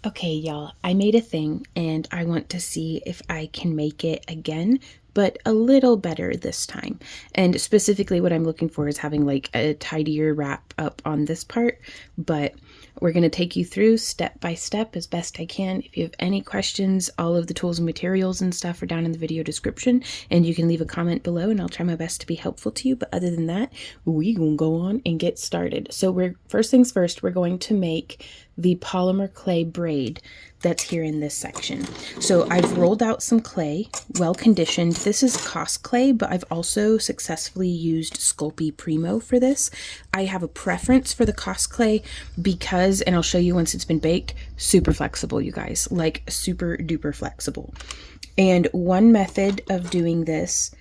Okay, y'all, I made a thing and I want to see if I can make it again, but a little better this time. And specifically what I'm looking for is having like a tidier wrap up on this part, but we're going to take you through step by step as best I can. If you have any questions, all of the tools and materials and stuff are down in the video description, and you can leave a comment below and I'll try my best to be helpful to you. But other than that, we gonna go on and get started. So first things first, we're going to make the polymer clay braid that's here in this section. So I've rolled out some clay, well conditioned. This is Cos clay, but I've also successfully used Sculpey Primo for this. I have a preference for the Cos clay because, and I'll show you once it's been baked, super flexible, you guys, like super duper flexible. And one method of doing this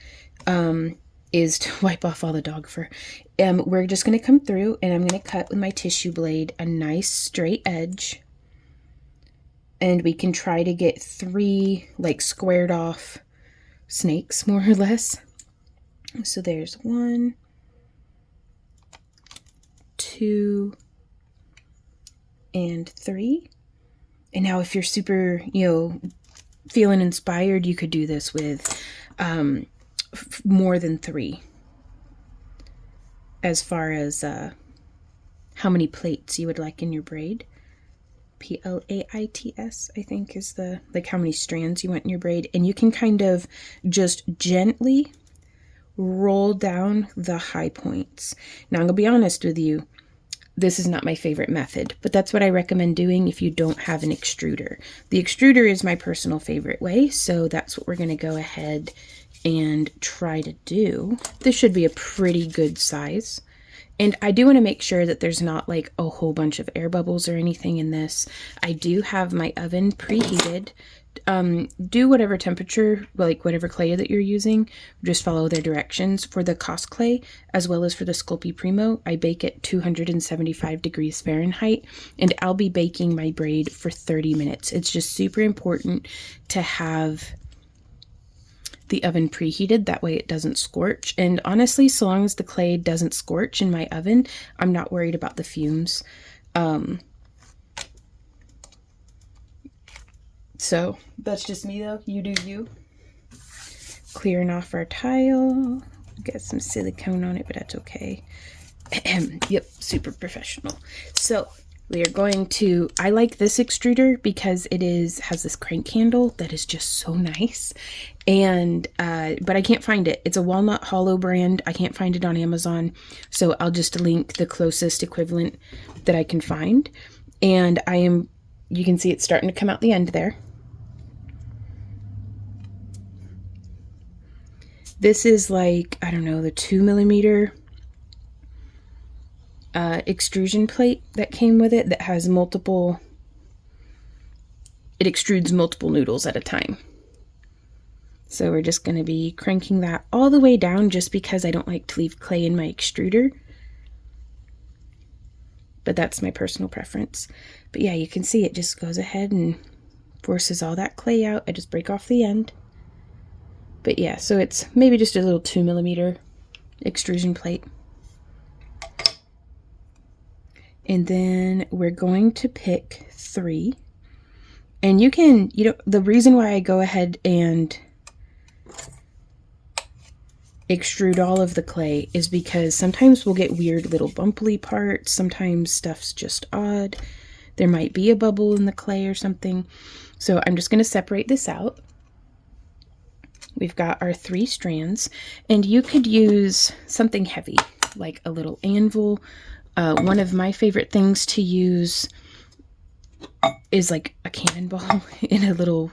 is to wipe off all the dog fur. We're just going to come through and I'm going to cut with my tissue blade a nice straight edge. And we can try to get 3 like squared off snakes, more or less. So there's 1, 2, and 3. And now if you're super, feeling inspired, you could do this with more than 3. As far as how many plaits you would like in your braid. Plaits, I think, is the, like, how many strands you want in your braid. And you can kind of just gently roll down the high points. Now, I'm going to be honest with you, this is not my favorite method, but that's what I recommend doing if you don't have an extruder. The extruder is my personal favorite way, so that's what we're going to go ahead and try to do. This should be a pretty good size. And I do want to make sure that there's not like a whole bunch of air bubbles or anything in this. I do have my oven preheated. Do whatever temperature, like whatever clay that you're using, just follow their directions. For the Cos clay, as well as for the Sculpey Primo, I bake at 275 degrees Fahrenheit, and I'll be baking my braid for 30 minutes. It's just super important to have the oven preheated, that way it doesn't scorch. And honestly, so long as the clay doesn't scorch in my oven, I'm not worried about the fumes. So that's just me though. You do you. Clearing off our tile. Got some silicone on it, but that's okay. Yep, super professional. So we are going to, I like this extruder because it has this crank handle that is just so nice. And, but I can't find it. It's a Walnut Hollow brand. I can't find it on Amazon. So I'll just link the closest equivalent that I can find. And you can see it's starting to come out the end there. This is like, I don't know, the 2mm extrusion plate that came with it that has multiple, it extrudes multiple noodles at a time. So we're just going to be cranking that all the way down just because I don't like to leave clay in my extruder. But that's my personal preference. But yeah, you can see it just goes ahead and forces all that clay out. I just break off the end. But yeah, so it's maybe just a little 2mm extrusion plate. And then we're going to pick 3. And you can, the reason why I go ahead and extrude all of the clay is because sometimes we'll get weird little bumply parts. Sometimes stuff's just odd. There might be a bubble in the clay or something. So I'm just going to separate this out. We've got our 3 strands, and you could use something heavy, like a little anvil. One of my favorite things to use is like a cannonball in a little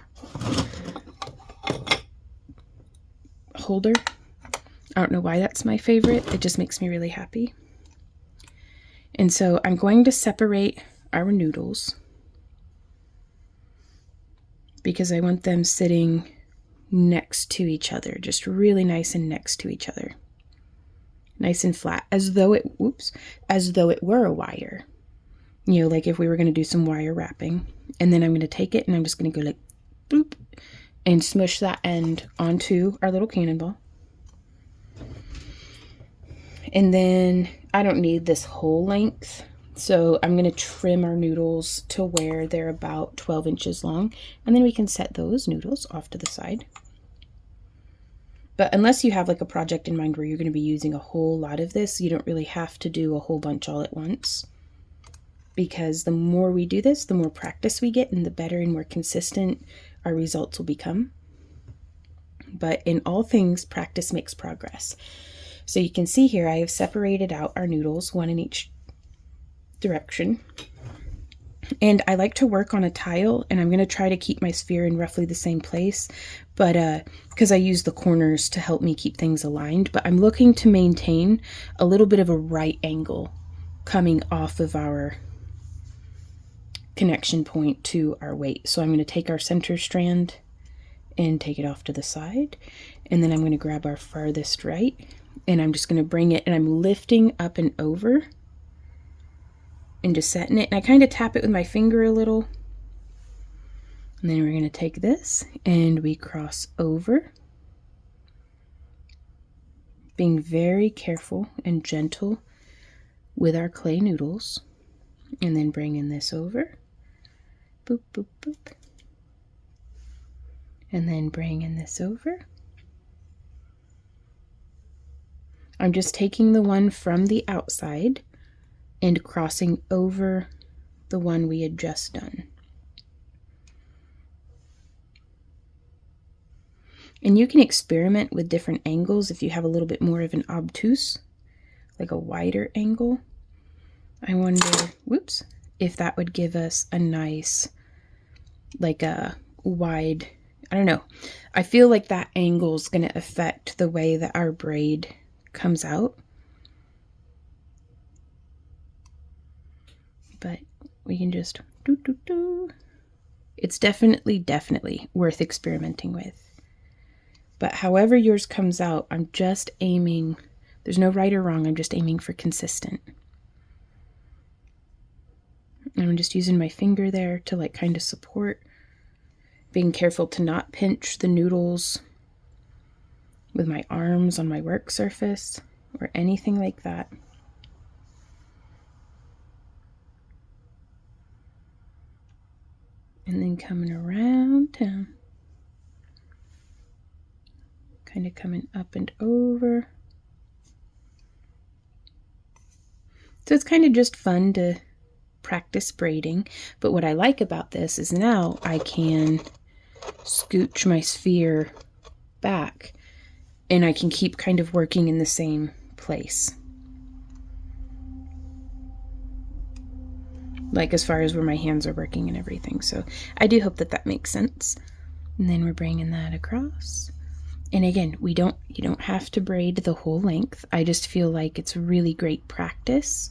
holder. I don't know why that's my favorite. It just makes me really happy. And so I'm going to separate our noodles because I want them sitting next to each other, just really nice and next to each other. Nice and flat, as though it were a wire. Like if we were going to do some wire wrapping. And then I'm going to take it and I'm just going to go like boop and smush that end onto our little cannonball. And then I don't need this whole length So I'm going to trim our noodles to where they're about 12 inches long, and then we can set those noodles off to the side. But unless you have like a project in mind where you're going to be using a whole lot of this, you don't really have to do a whole bunch all at once. Because the more we do this, the more practice we get, and the better and more consistent our results will become. But in all things, practice makes progress. So you can see here I have separated out our noodles, one in each direction. And I like to work on a tile, and I'm going to try to keep my sphere in roughly the same place, but because I use the corners to help me keep things aligned, but I'm looking to maintain a little bit of a right angle coming off of our connection point to our weight. So I'm going to take our center strand and take it off to the side, and then I'm going to grab our farthest right, and I'm just going to bring it, and I'm lifting up and over and just setting it, and I kind of tap it with my finger a little, and then we're going to take this and we cross over, being very careful and gentle with our clay noodles, and then bringing this over, boop, boop, boop, and then bringing this over. I'm just taking the one from the outside and crossing over the one we had just done. And you can experiment with different angles if you have a little bit more of an obtuse, like a wider angle. I wonder, whoops, if that would give us a nice, like a wide, I don't know. I feel like that angle is going to affect the way that our braid comes out. But we can just do. It's definitely worth experimenting with. But however yours comes out, I'm just aiming, there's no right or wrong, I'm just aiming for consistent. And I'm just using my finger there to like kind of support, being careful to not pinch the noodles with my arms on my work surface or anything like that. And then coming around town, kind of coming up and over. So it's kind of just fun to practice braiding, but what I like about this is now I can scooch my sphere back and I can keep kind of working in the same place. Like as far as where my hands are working and everything. So I do hope that that makes sense. And then we're bringing that across. And again, you don't have to braid the whole length. I just feel like it's really great practice.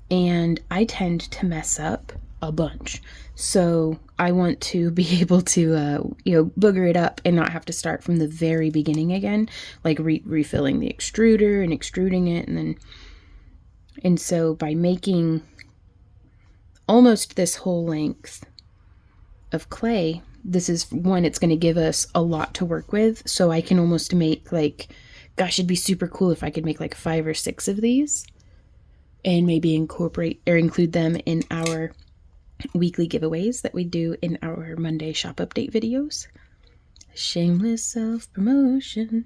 And I tend to mess up a bunch. So I want to be able to, booger it up and not have to start from the very beginning again, like refilling the extruder and extruding it. And so by making almost this whole length of clay, this is one, it's going to give us a lot to work with. So I can almost make like, gosh, it'd be super cool if I could make like 5 or 6 of these and maybe incorporate or include them in our weekly giveaways that we do in our Monday shop update videos. Shameless self-promotion.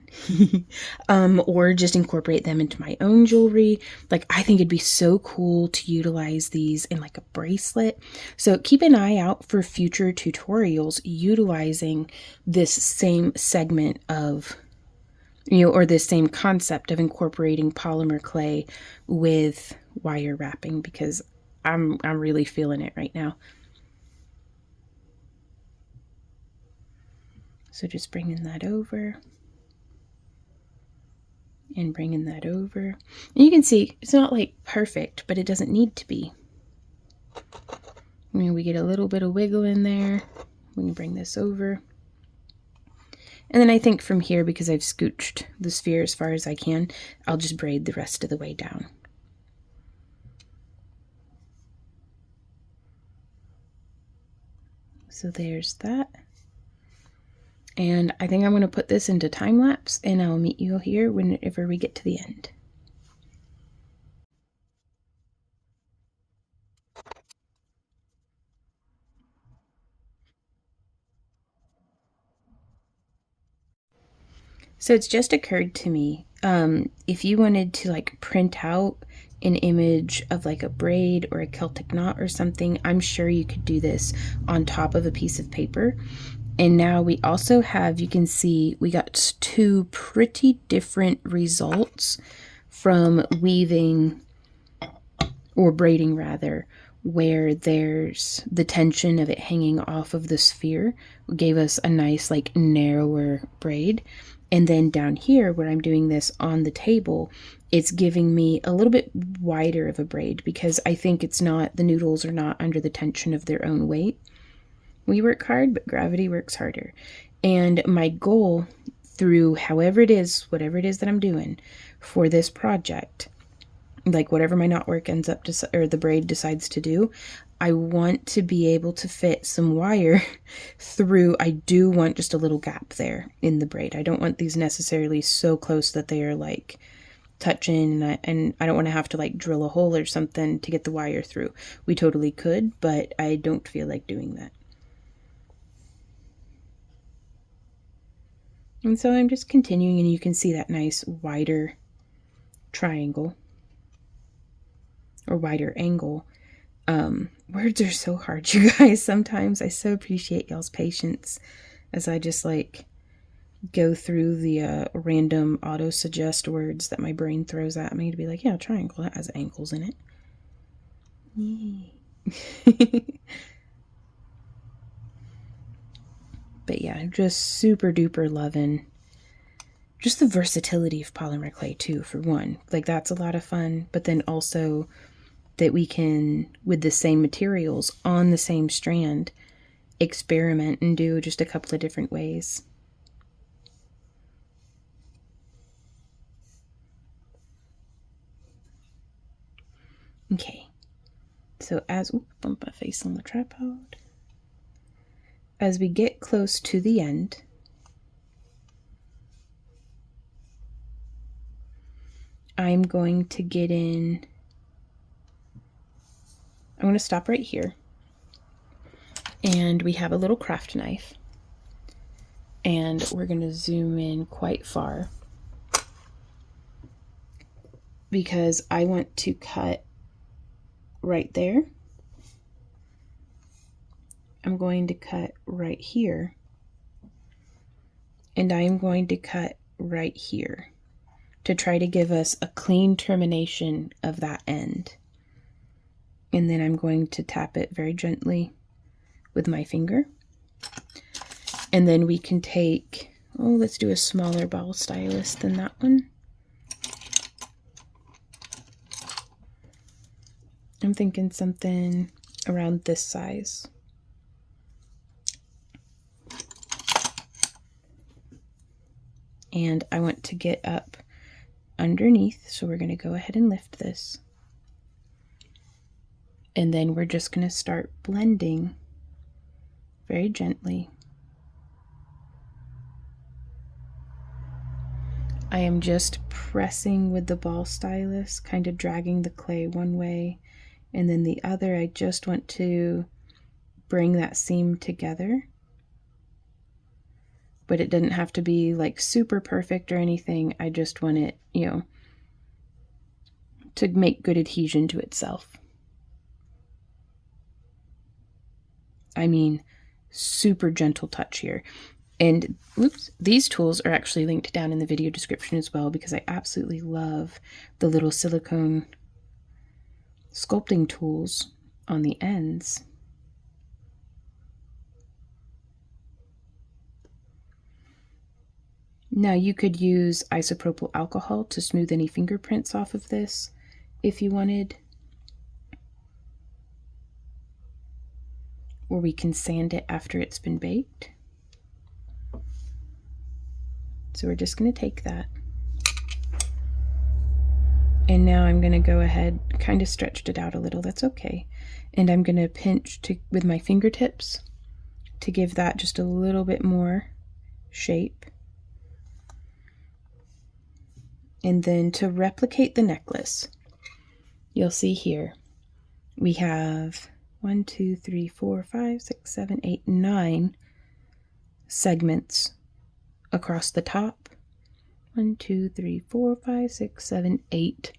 Or just incorporate them into my own jewelry. Like, I think it'd be so cool to utilize these in like a bracelet. So keep an eye out for future tutorials utilizing this same segment of, or this same concept of incorporating polymer clay with wire wrapping, because I'm really feeling it right now. So just bringing that over and bringing that over. And you can see it's not like perfect, but it doesn't need to be. I mean, we get a little bit of wiggle in there. We can bring this over. And then I think from here, because I've scooched the sphere as far as I can, I'll just braid the rest of the way down. So there's that. And I think I'm going to put this into time lapse, and I'll meet you here whenever we get to the end. So it's just occurred to me, if you wanted to like print out an image of like a braid or a Celtic knot or something, I'm sure you could do this on top of a piece of paper. And now we also have, you can see we got two pretty different results from weaving, or braiding rather, where there's the tension of it hanging off of the sphere gave us a nice like narrower braid. And then down here where I'm doing this on the table, it's giving me a little bit wider of a braid because I think it's not, the noodles are not under the tension of their own weight. We work hard, but gravity works harder. And my goal through however it is, whatever it is that I'm doing for this project, like whatever my knot work ends up to, or the braid decides to do, I want to be able to fit some wire through. I do want just a little gap there in the braid. I don't want these necessarily so close that they are like touching, and I don't want to have to like drill a hole or something to get the wire through. We totally could, but I don't feel like doing that. And so I'm just continuing, and you can see that nice wider triangle or wider angle. Words are so hard, you guys. Sometimes I so appreciate y'all's patience as I just like go through the random auto suggest words that my brain throws at me to be like, yeah, triangle, that has angles in it. Yay. But yeah, I'm just super duper loving just the versatility of PolymerClay too, for one. Like that's a lot of fun, but then also that we can, with the same materials on the same strand, experiment and do just a couple of different ways. Okay, so as, bump my face on the tripod. As we get close to the end, I'm going to get in, I'm going to stop right here. And we have a little craft knife. And we're going to zoom in quite far because I want to cut right there. I'm going to cut right here. And I am going to cut right here to try to give us a clean termination of that end. And then I'm going to tap it very gently with my finger. And then we can take, oh, let's do a smaller ball stylus than that one. I'm thinking something around this size. And I want to get up underneath, so we're going to go ahead and lift this. And then we're just going to start blending very gently. I am just pressing with the ball stylus, kind of dragging the clay one way, and then the other, I just want to bring that seam together. But it doesn't have to be like super perfect or anything. I just want it, you know, to make good adhesion to itself. I mean, super gentle touch here. And oops, these tools are actually linked down in the video description as well, because I absolutely love the little silicone sculpting tools on the ends. Now you could use isopropyl alcohol to smooth any fingerprints off of this if you wanted. Or we can sand it after it's been baked. So we're just going to take that. And now I'm going to go ahead, kind of stretched it out a little, that's okay. And I'm going to pinch with my fingertips to give that just a little bit more shape. And then to replicate the necklace, you'll see here, we have 1, 2, 3, 4, 5, 6, 7, 8, 9 segments across the top. 1, 2, 3, 4, 5, 6, 7, 8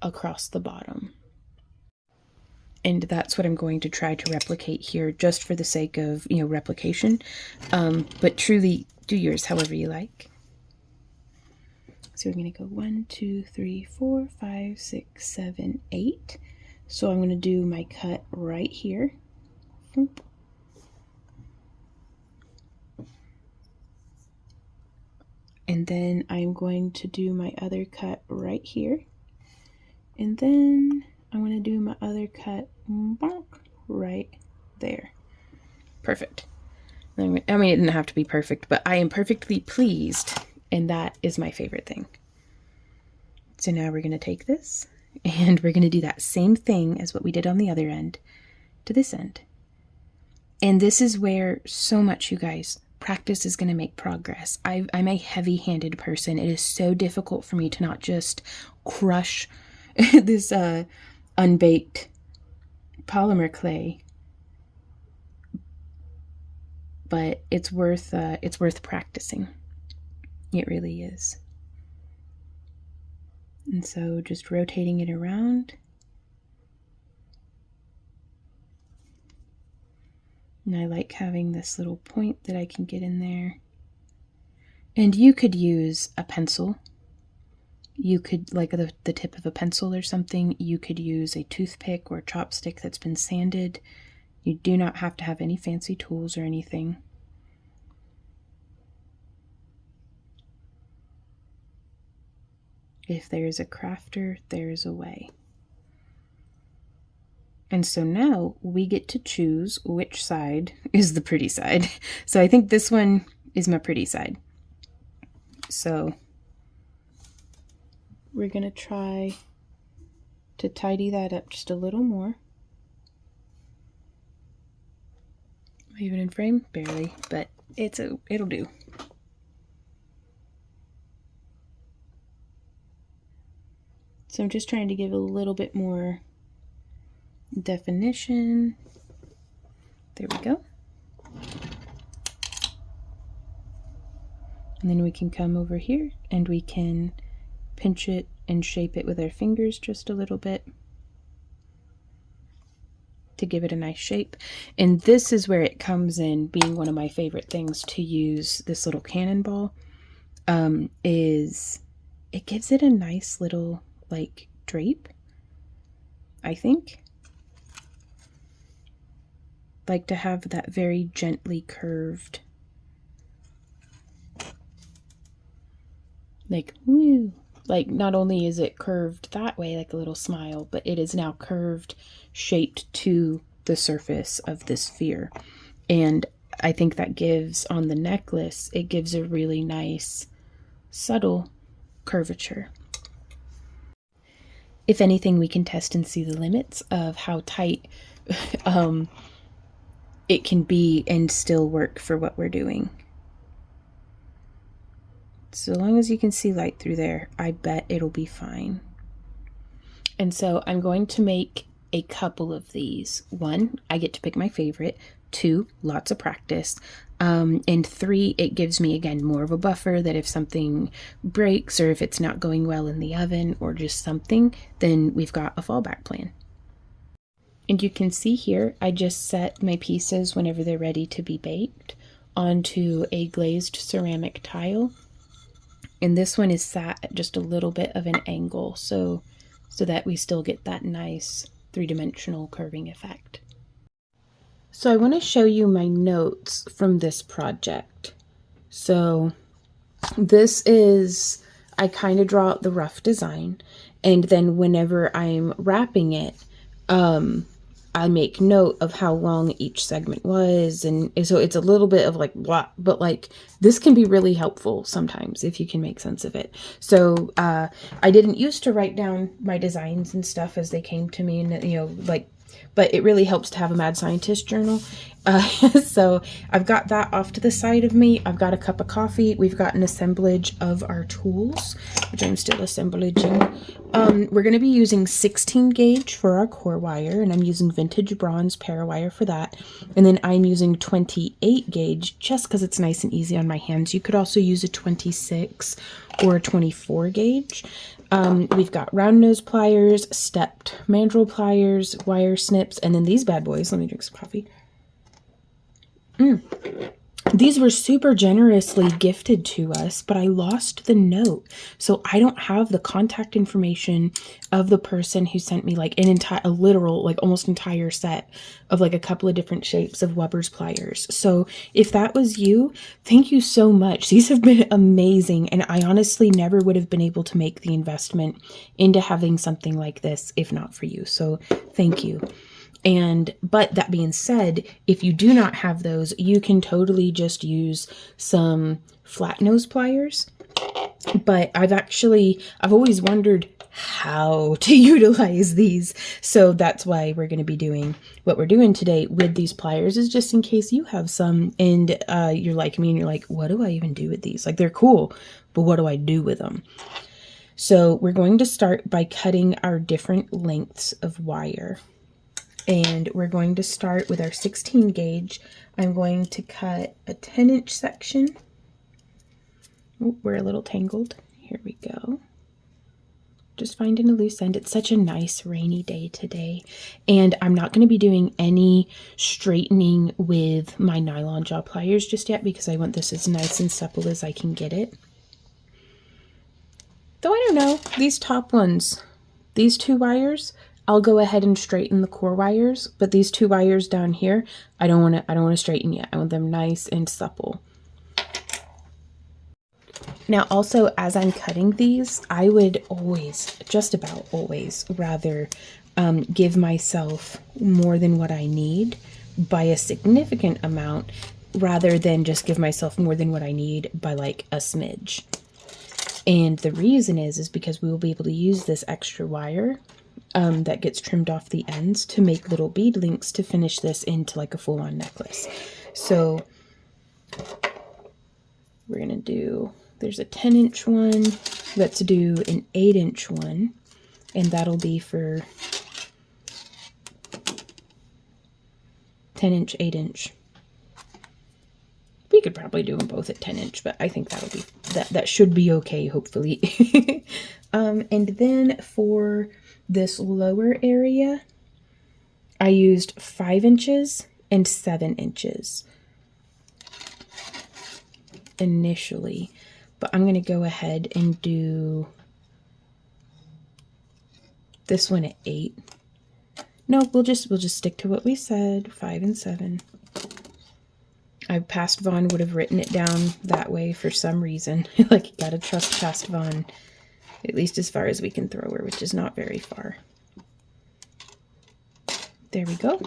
across the bottom. And that's what I'm going to try to replicate here, just for the sake of, replication. But truly do yours however you like. So we're going to go 1, 2, 3, 4, 5, 6, 7, 8. So I'm going to do my cut right here. And then I'm going to do my other cut right here. And then I'm going to do my other cut right there. Perfect. I mean, it didn't have to be perfect, but I am perfectly pleased, and that is my favorite thing. So now we're going to take this, and we're going to do that same thing as what we did on the other end to this end. And this is where so much, you guys, practice is going to make progress. I'm a heavy-handed person. It is so difficult for me to not just crush this unbaked polymer clay, but it's worth practicing. It really is. And so just rotating it around. And I like having this little point that I can get in there. And you could use a pencil. You could, like the tip of a pencil or something, you could use a toothpick or a chopstick that's been sanded. You do not have to have any fancy tools or anything. If there's a crafter, there's a way. And so now we get to choose which side is the pretty side. So I think this one is my pretty side. So we're going to try to tidy that up just a little more. Even in frame? Barely, but it'll do. So I'm just trying to give a little bit more definition. There we go. And then we can come over here and we can pinch it and shape it with our fingers just a little bit to give it a nice shape. And this is where it comes in being one of my favorite things to use this little cannonball, is it gives it a nice little like drape, I think. Like to have that very gently curved, like, woo. Like, not only is it curved that way, like a little smile, but it is now curved, shaped to the surface of this sphere. And I think that gives, on the necklace, it gives a really nice, subtle curvature. If anything, we can test and see the limits of how tight it can be and still work for what we're doing. So long as you can see light through there, I bet it'll be fine. And so I'm going to make a couple of these. 1, I get to pick my favorite. 2, lots of practice. And 3, it gives me, again, more of a buffer that if something breaks or if it's not going well in the oven or just something, then we've got a fallback plan. And you can see here, I just set my pieces whenever they're ready to be baked onto a glazed ceramic tile. And this one is sat at just a little bit of an angle, so that we still get that nice three-dimensional curving effect. So I want to show you my notes from this project. So this is, I kind of draw out the rough design, and then whenever I'm wrapping it, I make note of how long each segment was, and so it's a little bit of like blah, but like this can be really helpful sometimes if you can make sense of it. So I didn't used to write down my designs and stuff as they came to me, and like but it really helps to have a mad scientist journal. So I've got that off to the side of me. I've got a cup of coffee. We've got an assemblage of our tools, which I'm still assemblaging. We're going to be using 16 gauge for our core wire, and I'm using vintage bronze parawire for that. And then I'm using 28 gauge just because it's nice and easy on my hands. You could also use a 26 or a 24 gauge. We've got round nose pliers, stepped mandrel pliers, wire snips, and then these bad boys. Let me drink some coffee. These were super generously gifted to us, but I lost the note. So I don't have the contact information of the person who sent me like a literal, like almost entire set of like a couple of different shapes of Weber's pliers. So if that was you, thank you so much. These have been amazing. And I honestly never would have been able to make the investment into having something like this if not for you. So thank you. But that being said, if you do not have those, you can totally just use some flat nose pliers. But I've always wondered how to utilize these. So that's why we're going to be doing what we're doing today with these pliers, is just in case you have some and you're like me and you're like, what do I even do with these? Like, they're cool, but what do I do with them? So we're going to start by cutting our different lengths of wire. And we're going to start with our 16 gauge. I'm going to cut a 10-inch section. Oh, we're a little tangled. Here we go. Just finding a loose end. It's such a nice rainy day today. And I'm not going to be doing any straightening with my nylon jaw pliers just yet because I want this as nice and supple as I can get it. Though I don't know, these top ones, these two wires, I'll go ahead and straighten the core wires, but these two wires down here, I don't want to straighten yet. I want them nice and supple. Now also, as I'm cutting these, I would always, just about always, rather give myself more than what I need by a significant amount, rather than just give myself more than what I need by like a smidge. And the reason is because we will be able to use this extra wire that gets trimmed off the ends to make little bead links to finish this into like a full-on necklace. So we're going to do, there's a 10-inch one. Let's do an 8-inch one, and that'll be for 10-inch, 8-inch. We could probably do them both at 10-inch, but I think that'll be, that should be okay, hopefully. And then for this lower area, I used 5 inches and 7 inches initially, but I'm going to go ahead and do this one at 8. No, we'll just stick to what we said, 5 and 7. Past Vaughn would have written it down that way for some reason. Like, you gotta trust Past Vaughn, at least as far as we can throw her, which is not very far. There we go.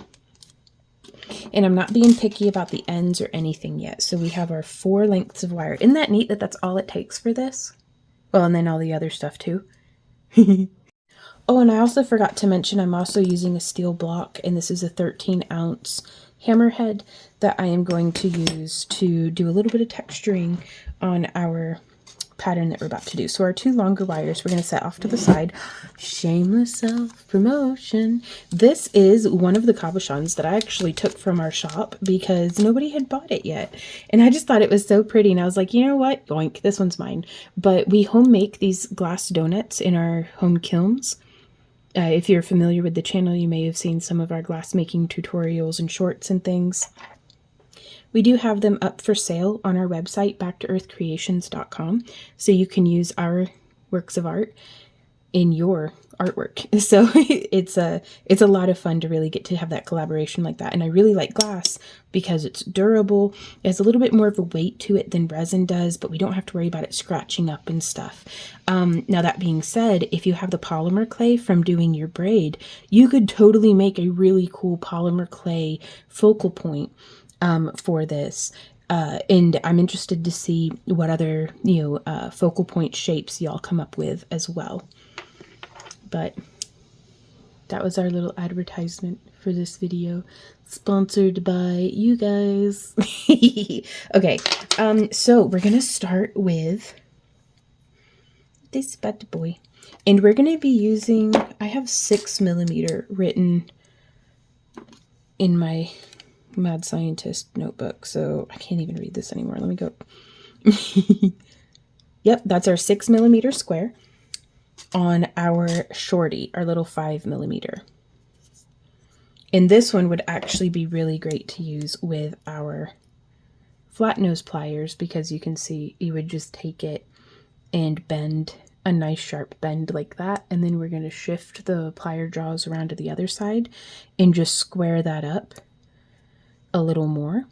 And I'm not being picky about the ends or anything yet. So we have our 4 lengths of wire. Isn't that neat that that's all it takes for this? Well, and then all the other stuff too. Oh, and I also forgot to mention I'm also using a steel block, and this is a 13-ounce hammerhead that I am going to use to do a little bit of texturing on our pattern that we're about to do. So our 2 longer wires we're going to set off to the side. Shameless self-promotion. This is one of the cabochons that I actually took from our shop because nobody had bought it yet. And I just thought it was so pretty. And I was like, you know what? Boink, this one's mine. But we home make these glass donuts in our home kilns. If you're familiar with the channel, you may have seen some of our glass making tutorials and shorts and things. We do have them up for sale on our website, backtoearthcreations.com, so you can use our works of art in your artwork. So it's a lot of fun to really get to have that collaboration like that. And I really like glass because it's durable. It has a little bit more of a weight to it than resin does, but we don't have to worry about it scratching up and stuff. Now that being said, if you have the polymer clay from doing your braid, you could totally make a really cool polymer clay focal point for this. And I'm interested to see what other, focal point shapes y'all come up with as well. But that was our little advertisement for this video. Sponsored by you guys. Okay, so we're gonna start with this bad boy. And we're gonna be using, I have 6mm written in my mad scientist notebook, so I can't even read this anymore. Let me go. Yep, that's our 6mm square on our shorty, our little 5mm. And this one would actually be really great to use with our flat nose pliers, because you can see you would just take it and bend a nice sharp bend like that, and then we're going to shift the plier jaws around to the other side and just square that up a little more.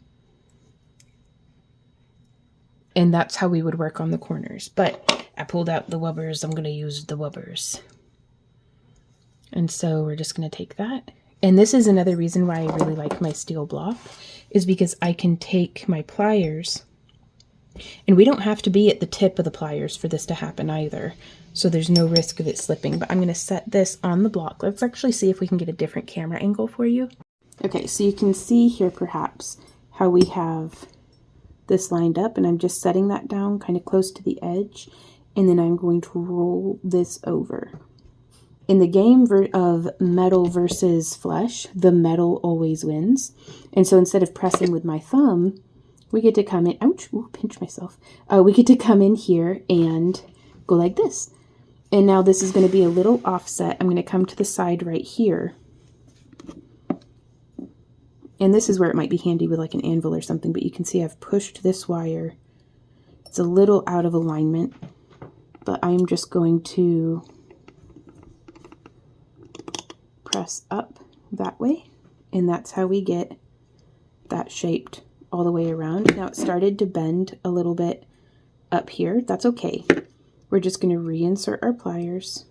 And that's how we would work on the corners. But I pulled out the wubbers. I'm going to use the wubbers. And so we're just going to take that. And this is another reason why I really like my steel block, is because I can take my pliers, and we don't have to be at the tip of the pliers for this to happen either. So there's no risk of it slipping. But I'm going to set this on the block. Let's actually see if we can get a different camera angle for you. Okay, so you can see here perhaps how we have this lined up, and I'm just setting that down kind of close to the edge, and then I'm going to roll this over. In the game of metal versus flesh, the metal always wins. And so instead of pressing with my thumb, we get to come in, ouch, ooh, pinch myself. We get to come in here and go like this. And now this is going to be a little offset. I'm going to come to the side right here. And this is where it might be handy with like an anvil or something, but you can see I've pushed this wire. It's a little out of alignment, but I'm just going to press up that way, and that's how we get that shaped all the way around. Now it started to bend a little bit up here. That's okay. We're just going to reinsert our pliers,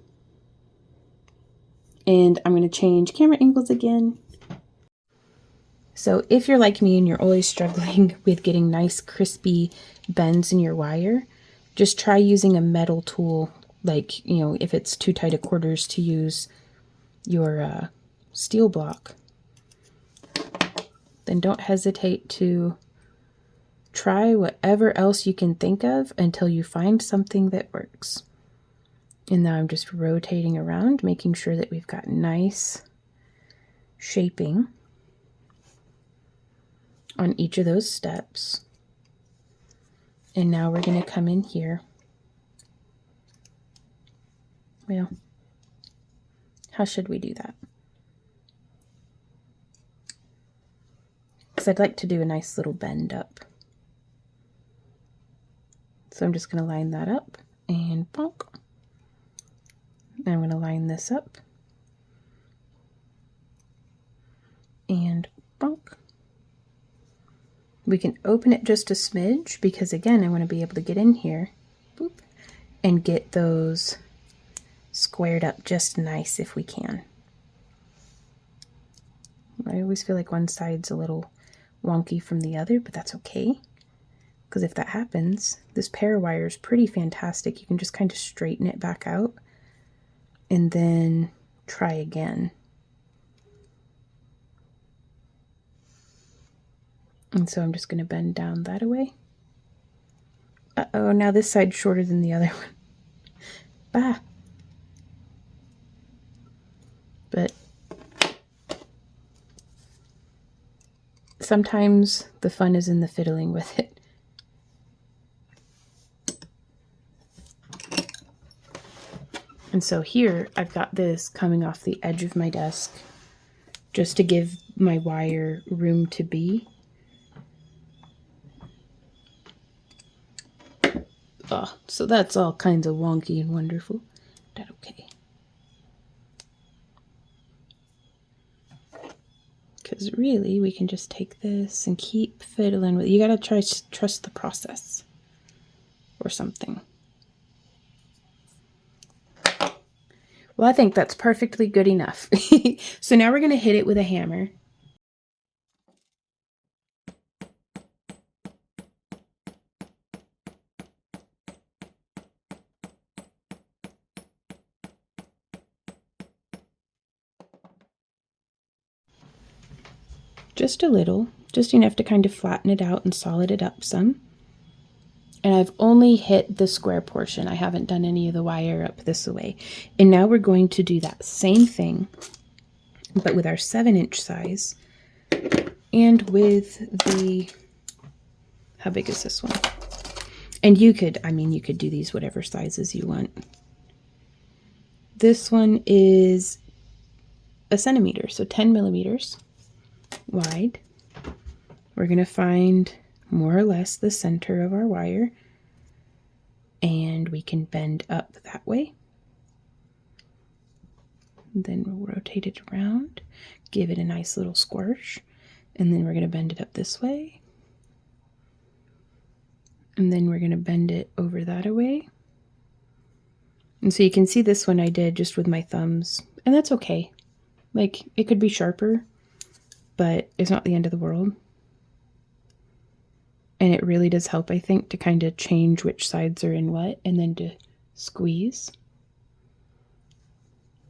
and I'm going to change camera angles again. So if you're like me and you're always struggling with getting nice crispy bends in your wire, just try using a metal tool, like, you know, if it's too tight a quarters to use your steel block, then don't hesitate to try whatever else you can think of until you find something that works. And now I'm just rotating around, making sure that we've got nice shaping on each of those steps. And now we're going to come in here. Well, how should we do that? Because I'd like to do a nice little bend up. So I'm just going to line that up and bonk. And I'm going to line this up and bonk. We can open it just a smidge because, again, I want to be able to get in here, boop, and get those squared up just nice if we can. I always feel like one side's a little wonky from the other, but that's okay, because if that happens, this pair wire is pretty fantastic. You can just kind of straighten it back out and then try again. And so I'm just going to bend down that away. Uh-oh, now this side's shorter than the other one. Bah! But sometimes the fun is in the fiddling with it. And so here I've got this coming off the edge of my desk just to give my wire room to be. Oh, so that's all kinds of wonky and wonderful. That okay? Because really, we can just take this and keep fiddling with it. You gotta try to trust the process or something. Well, I think that's perfectly good enough. So now we're gonna hit it with a hammer. Just a little, just enough to kind of flatten it out and solid it up some. And I've only hit the square portion. I haven't done any of the wire up this way. And now we're going to do that same thing, but with our 7-inch size and with the, how big is this one? And you could, I mean, you could do these whatever sizes you want. This one is a centimeter, so 10 millimeters wide. We're going to find more or less the center of our wire, and we can bend up that way. And then we'll rotate it around, give it a nice little squish, and then we're going to bend it up this way. And then we're going to bend it over that way. And so you can see this one I did just with my thumbs, and that's okay. Like, it could be sharper, but it's not the end of the world. And it really does help, I think, to kind of change which sides are in what, and then to squeeze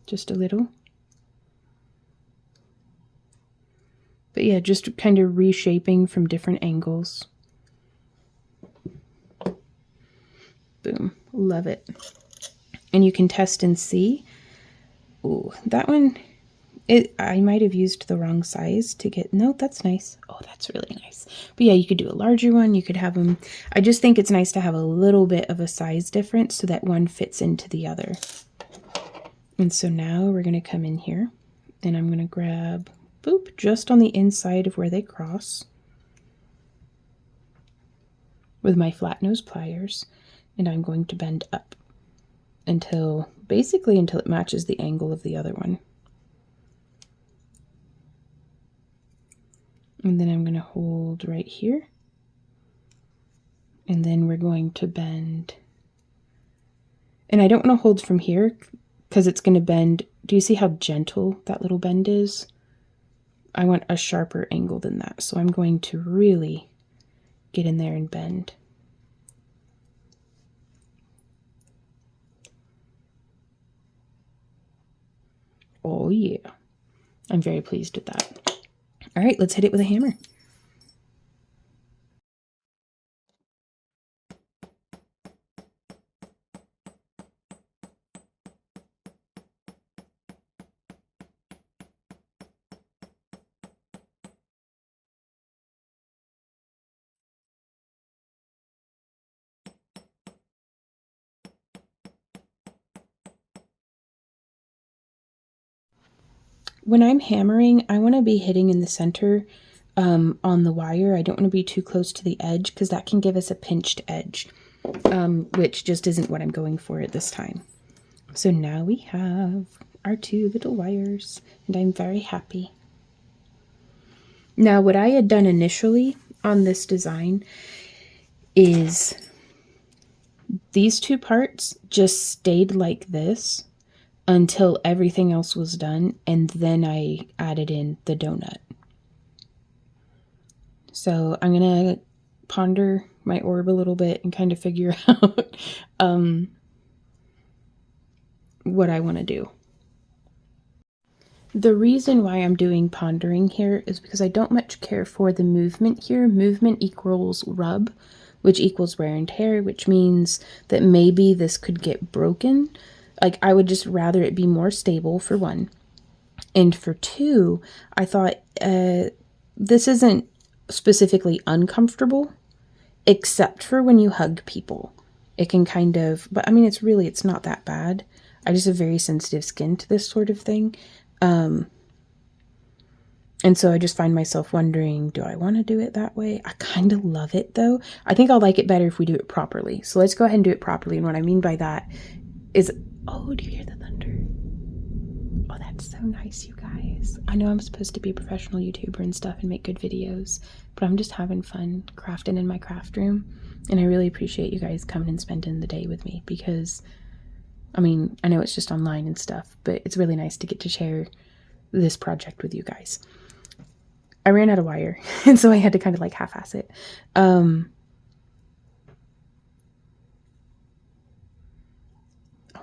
just a little. But yeah, just kind of reshaping from different angles. Boom, love it. And you can test and see. Ooh, that one, I might have used the wrong size to get, no, that's nice. Oh, that's really nice. But yeah, you could do a larger one. You could have them, I just think it's nice to have a little bit of a size difference so that one fits into the other. And so now we're going to come in here and I'm going to grab, boop, just on the inside of where they cross with my flat nose pliers, and I'm going to bend up until, basically until it matches the angle of the other one. And then I'm going to hold right here. And then we're going to bend. And I don't want to hold from here because it's going to bend. Do you see how gentle that little bend is? I want a sharper angle than that. So I'm going to really get in there and bend. Oh yeah, I'm very pleased with that. All right, let's hit it with a hammer. When I'm hammering, I want to be hitting in the center on the wire. I don't want to be too close to the edge because that can give us a pinched edge, which just isn't what I'm going for at this time. So now we have our 2 little wires, and I'm very happy. Now, what I had done initially on this design is these 2 parts just stayed like this until everything else was done, and then I added in the donut. So I'm gonna ponder my orb a little bit and kind of figure out what I want to do. The reason why I'm doing pondering here is because I don't much care for the movement here. Movement equals rub, which equals wear and tear, which means that maybe this could get broken. Like, I would just rather it be more stable, for one. And for 2, I thought this isn't specifically uncomfortable, except for when you hug people. It can kind of, but I mean, it's not that bad. I just have very sensitive skin to this sort of thing. And so I just find myself wondering, do I want to do it that way? I kind of love it though. I think I'll like it better if we do it properly. So let's go ahead and do it properly. And what I mean by that is, oh, do you hear the thunder? Oh, that's so nice, you guys. I know I'm supposed to be a professional YouTuber and stuff and make good videos, but I'm just having fun crafting in my craft room. And I really appreciate you guys coming and spending the day with me because, I mean, I know it's just online and stuff, but it's really nice to get to share this project with you guys. I ran out of wire, and so I had to kind of like half-ass it. I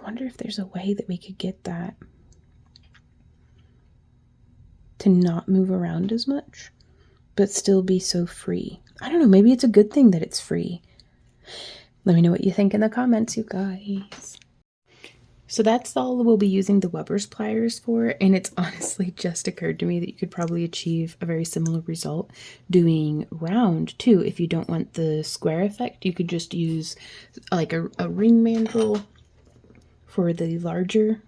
wonder if there's a way that we could get that to not move around as much. but still be so free. I don't know, maybe it's a good thing that it's free. Let me know what you think in the comments, you guys. So that's all we'll be using the Weber's pliers for, and it's honestly just occurred to me that you could probably achieve a very similar result doing round too. If you don't want the square effect, you could just use like a ring mandrel for the larger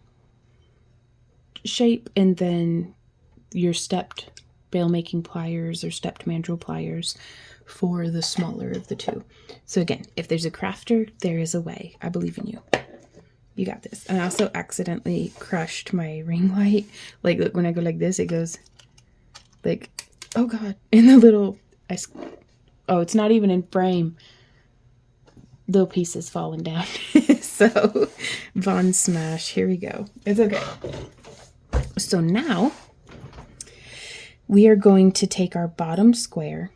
shape, and then your stepped bail making pliers or stepped mandrel pliers for the smaller of the two. So again, if there's a crafter, there is a way. I believe in you. You got this. And I also accidentally crushed my ring light. Like, look, when I go like this, it goes like, oh God. And the little, oh, it's not even in frame. Little pieces falling down. So, Von Smash, here we go. It's okay. So now, we are going to take our bottom square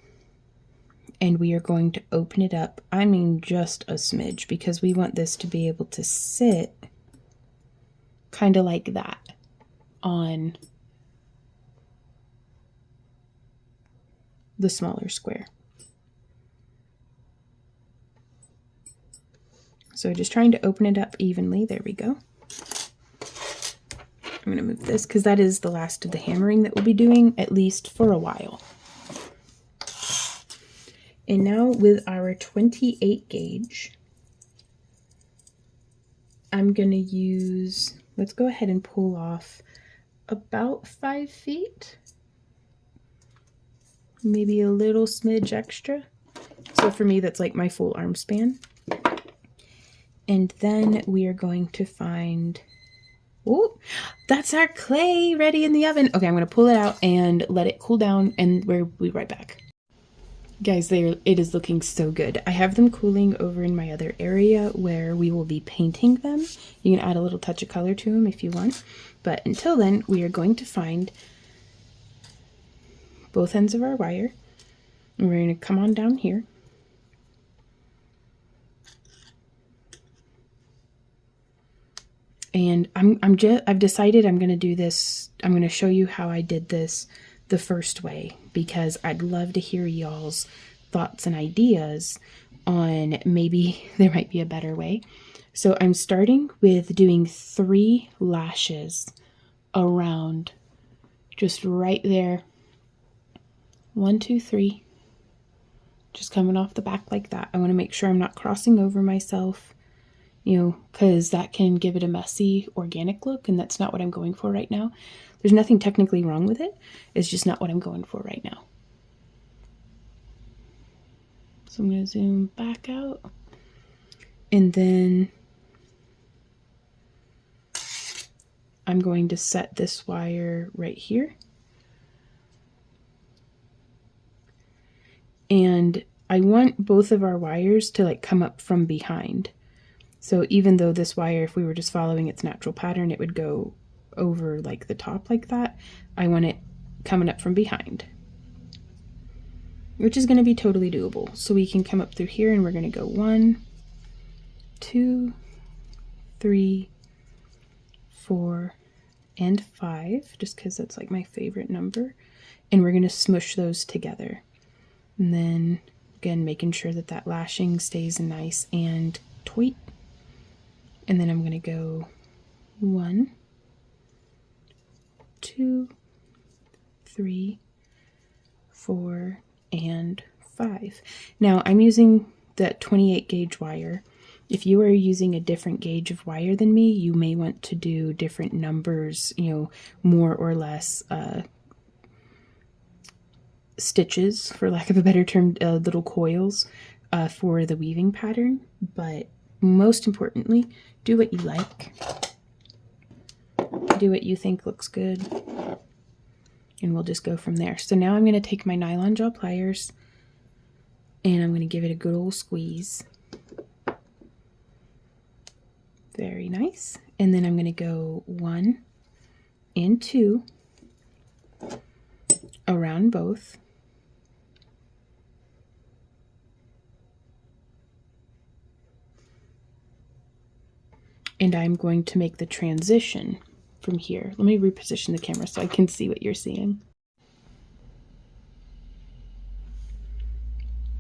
and we are going to open it up. I mean, just a smidge, because we want this to be able to sit kind of like that on the smaller square. So just trying to open it up evenly. There we go. I'm going to move this because that is the last of the hammering that we'll be doing, at least for a while. And now with our 28 gauge, I'm going to use, let's go ahead and pull off about 5 feet. Maybe a little smidge extra. So for me, that's like my full arm span. And then we are going to find, oh, that's our clay ready in the oven. Okay, I'm going to pull it out and let it cool down, and we'll be right back. Guys, it is looking so good. I have them cooling over in my other area where we will be painting them. You can add a little touch of color to them if you want. But until then, we are going to find both ends of our wire. And we're going to come on down here. And I've decided I'm going to do this. I'm going to show you how I did this the first way, because I'd love to hear y'all's thoughts and ideas on maybe there might be a better way. So I'm starting with doing 3 lashes around, just right there. 1, 2, 3. Just coming off the back like that. I want to make sure I'm not crossing over myself, you know, because that can give it a messy organic look, and that's not what I'm going for right now. There's nothing technically wrong with it. It's just not what I'm going for right now. So I'm going to zoom back out. And then I'm going to set this wire right here. And I want both of our wires to like come up from behind. So even though this wire, if we were just following its natural pattern, it would go over like the top like that, I want it coming up from behind, which is going to be totally doable. So we can come up through here and we're going to go 1, 2, 3, 4, and 5, just because that's like my favorite number. And we're going to smush those together. And then again, making sure that that lashing stays nice and tight. And then I'm going to go 1, 2, 3, 4, and 5. Now I'm using that 28 gauge wire. If you are using a different gauge of wire than me, you may want to do different numbers, you know, more or less stitches, for lack of a better term, little coils for the weaving pattern. But most importantly, do what you like. Do what you think looks good. And we'll just go from there. So now I'm going to take my nylon jaw pliers and I'm going to give it a good old squeeze. Very nice. And then I'm going to go 1 and 2 around both. And I'm going to make the transition from here. Let me reposition the camera so I can see what you're seeing.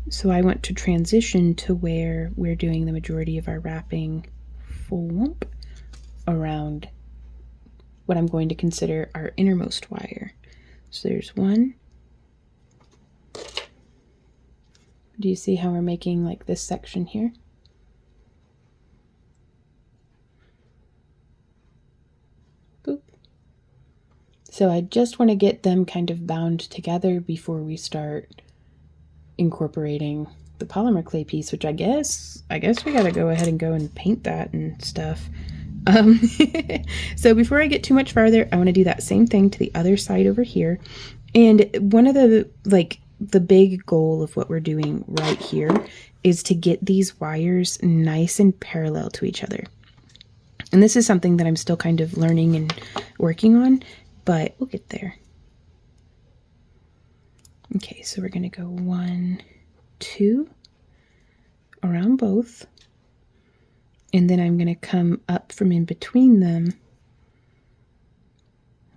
So I want to transition to where we're doing the majority of our wrapping around what I'm going to consider our innermost wire. So there's one. Do you see how we're making like this section here? Boop. So I just want to get them kind of bound together before we start incorporating the polymer clay piece, which I guess we gotta go ahead and go and paint that and stuff. So before I get too much farther, I want to do that same thing to the other side over here. And one of the big goal of what we're doing right here is to get these wires nice and parallel to each other. And this is something that I'm still kind of learning and working on, but we'll get there. Okay, so we're going to go 1, 2 around both. And then I'm going to come up from in between them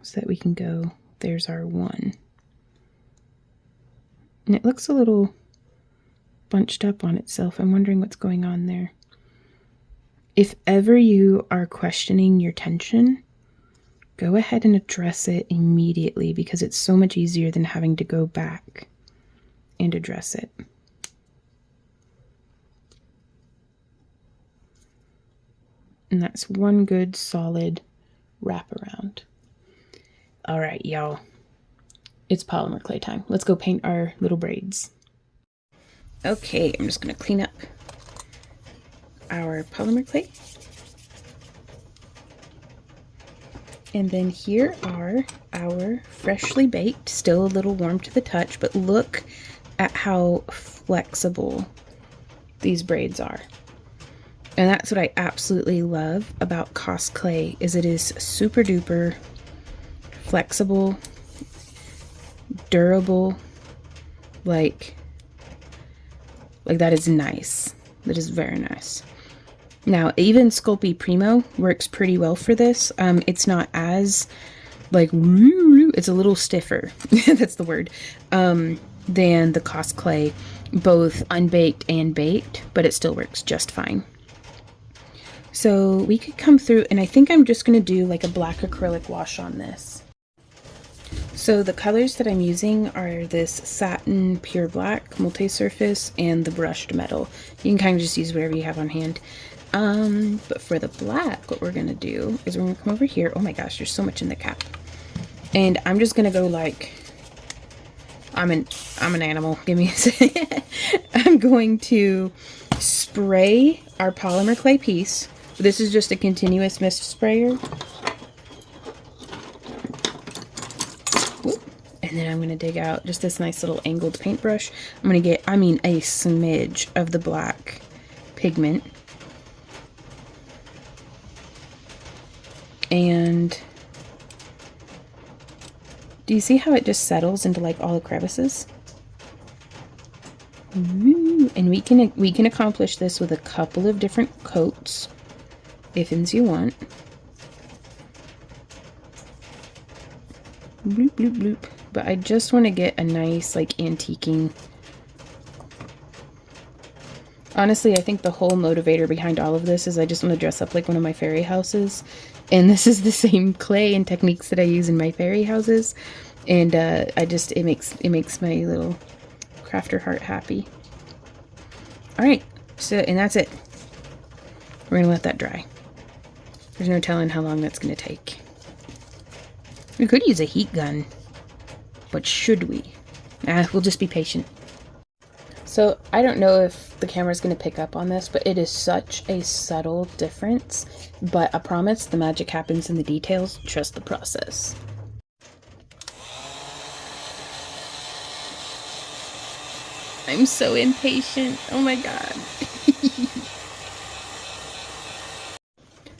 so that we can go, there's our 1. And it looks a little bunched up on itself. I'm wondering what's going on there. If ever you are questioning your tension, go ahead and address it immediately, because it's so much easier than having to go back and address it. And that's one good solid wraparound. All right, y'all. It's polymer clay time. Let's go paint our little braids. Okay, I'm just going to clean up our polymer clay. And then here are our freshly baked, still a little warm to the touch, but look at how flexible these braids are. And that's what I absolutely love about Cos Clay, is it is super duper flexible, durable, like that is nice. That is very nice. Now, even Sculpey Primo works pretty well for this. It's not as, like, it's a little stiffer, that's the word, than the Cos Clay, both unbaked and baked, but it still works just fine. So we could come through, and I think I'm just going to do like a black acrylic wash on this. So the colors that I'm using are this satin pure black multi-surface and the brushed metal. You can kind of just use whatever you have on hand. But for the black, what we're going to do is we're going to come over here. Oh my gosh, there's so much in the cap. And I'm just going to go like, I'm an animal. Give me a second. I'm going to spray our polymer clay piece. This is just a continuous mist sprayer. Whoop. And then I'm going to dig out just this nice little angled paintbrush. I'm going to get, a smidge of the black pigment. And do you see how it just settles into like all the crevices? Ooh. And we can accomplish this with a couple of different coats, if you want. Bloop, bloop, bloop. But I just want to get a nice like antiquing. Honestly, I think the whole motivator behind all of this is I just want to dress up like one of my fairy houses. And this is the same clay and techniques that I use in my fairy houses. And it makes my little crafter heart happy. All right, so, and that's it. We're gonna let that dry. There's no telling how long that's gonna take. We could use a heat gun, but should we? We'll just be patient. So I don't know if the camera's going to pick up on this, but it is such a subtle difference. But I promise the magic happens in the details. Trust the process. I'm so impatient. Oh my god.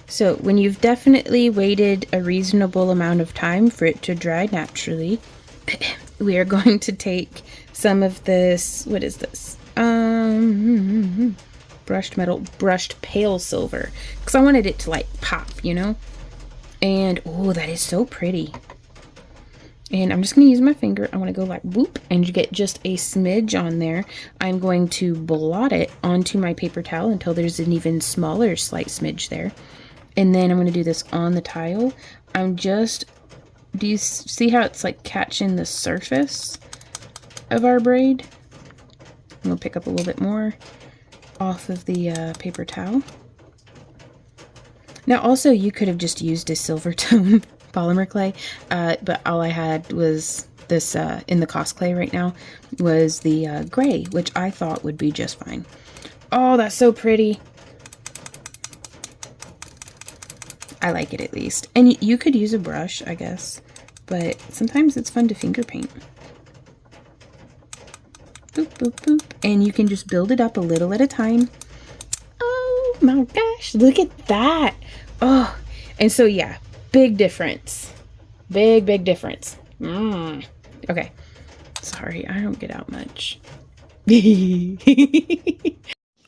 So when you've definitely waited a reasonable amount of time for it to dry naturally, we are going to take some of this, what is this? Brushed pale silver, because I wanted it to like pop, you know? And oh, that is so pretty. And I'm just going to use my finger. I want to go like whoop and you get just a smidge on there. I'm going to blot it onto my paper towel until there's an even smaller slight smidge there. And then I'm going to do this on the tile. Do you see how it's like catching the surface of our braid? I'm going to pick up a little bit more off of the paper towel. Now also you could have just used a silver tone PolymerClay, but all I had was this, in the cosplay right now, was the gray, which I thought would be just fine. Oh, that's so pretty. I like it at least. And you could use a brush, I guess, but sometimes it's fun to finger paint. Boop, boop, boop. And you can just build it up a little at a time. Oh my gosh, look at that. Oh, and so yeah, big difference. Big difference. Okay. Sorry, I don't get out much.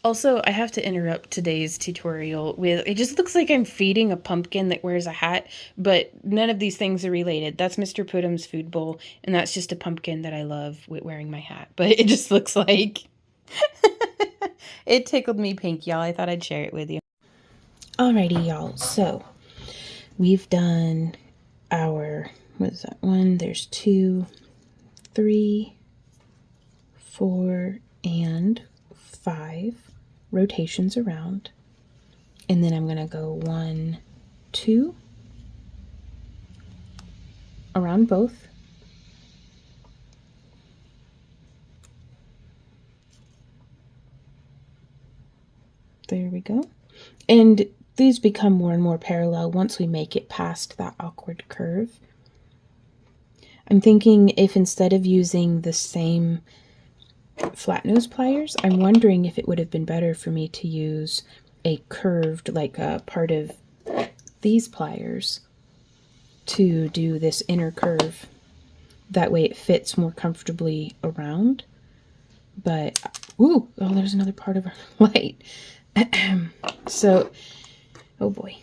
Also, I have to interrupt today's tutorial with, it just looks like I'm feeding a pumpkin that wears a hat, but none of these things are related. That's Mr. Puddum's food bowl, and that's just a pumpkin that I love with wearing my hat. But it just looks like... It tickled me pink, y'all. I thought I'd share it with you. Alrighty, y'all. So, we've done our... What is that? 1, there's 2, 3, 4, and 5 rotations around. And then I'm going to go 1, 2 around both. There we go. And these become more and more parallel once we make it past that awkward curve. I'm thinking if instead of using the same flat nose pliers, I'm wondering if it would have been better for me to use a curved, like a part of these pliers to do this inner curve. That way it fits more comfortably around. But, ooh, oh, there's another part of our light. So, oh boy.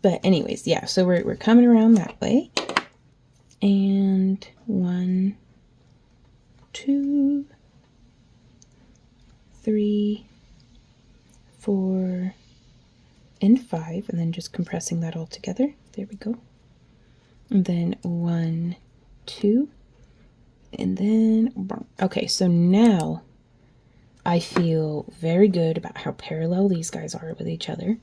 But anyways, yeah, so we're coming around that way. And 1, 2, 3, 4, and 5, and then just compressing that all together. There we go. And then 1, 2, and then, okay, so now I feel very good about how parallel these guys are with each other.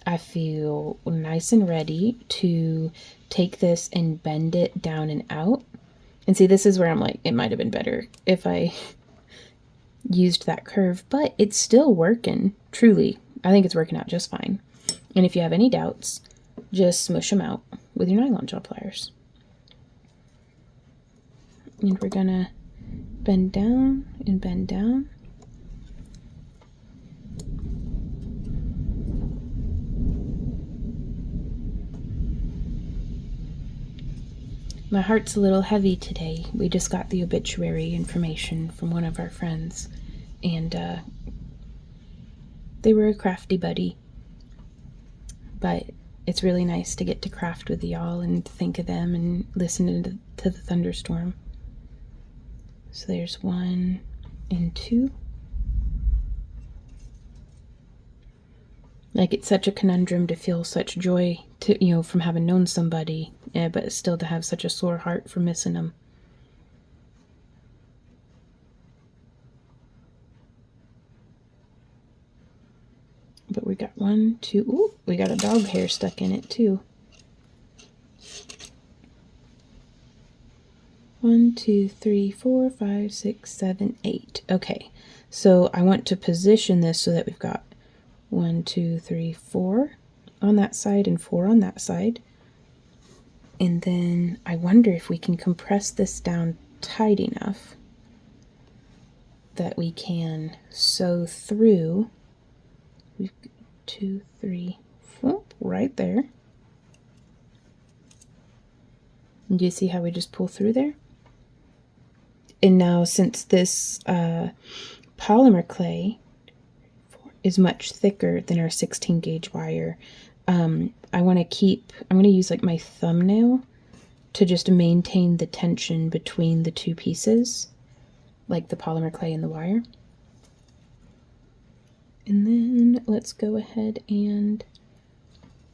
I feel nice and ready to take this and bend it down and out. And see, this is where I'm like, it might have been better if I used that curve, but it's still working, truly. I think it's working out just fine. And if you have any doubts, just smush them out with your nylon jaw pliers. And we're gonna bend down and bend down. My heart's a little heavy today. We just got the obituary information from one of our friends, and they were a crafty buddy. But it's really nice to get to craft with y'all and think of them and listen to the thunderstorm. So there's 1 and 2. Like, it's such a conundrum to feel such joy to, you know, from having known somebody, but still to have such a sore heart for missing them. But we got 1, 2, ooh, we got a dog hair stuck in it too. 1, 2, 3, 4, 5, 6, 7, 8. Okay, so I want to position this so that we've got 1, 2, 3, 4 on that side and 4 on that side. And then I wonder if we can compress this down tight enough that we can sew through. We've 2, 3, 4, right there. And do you see how we just pull through there? And now, since this PolymerClay is much thicker than our 16 gauge wire. I'm going to use like my thumbnail to just maintain the tension between the two pieces, like the polymer clay and the wire. And then let's go ahead and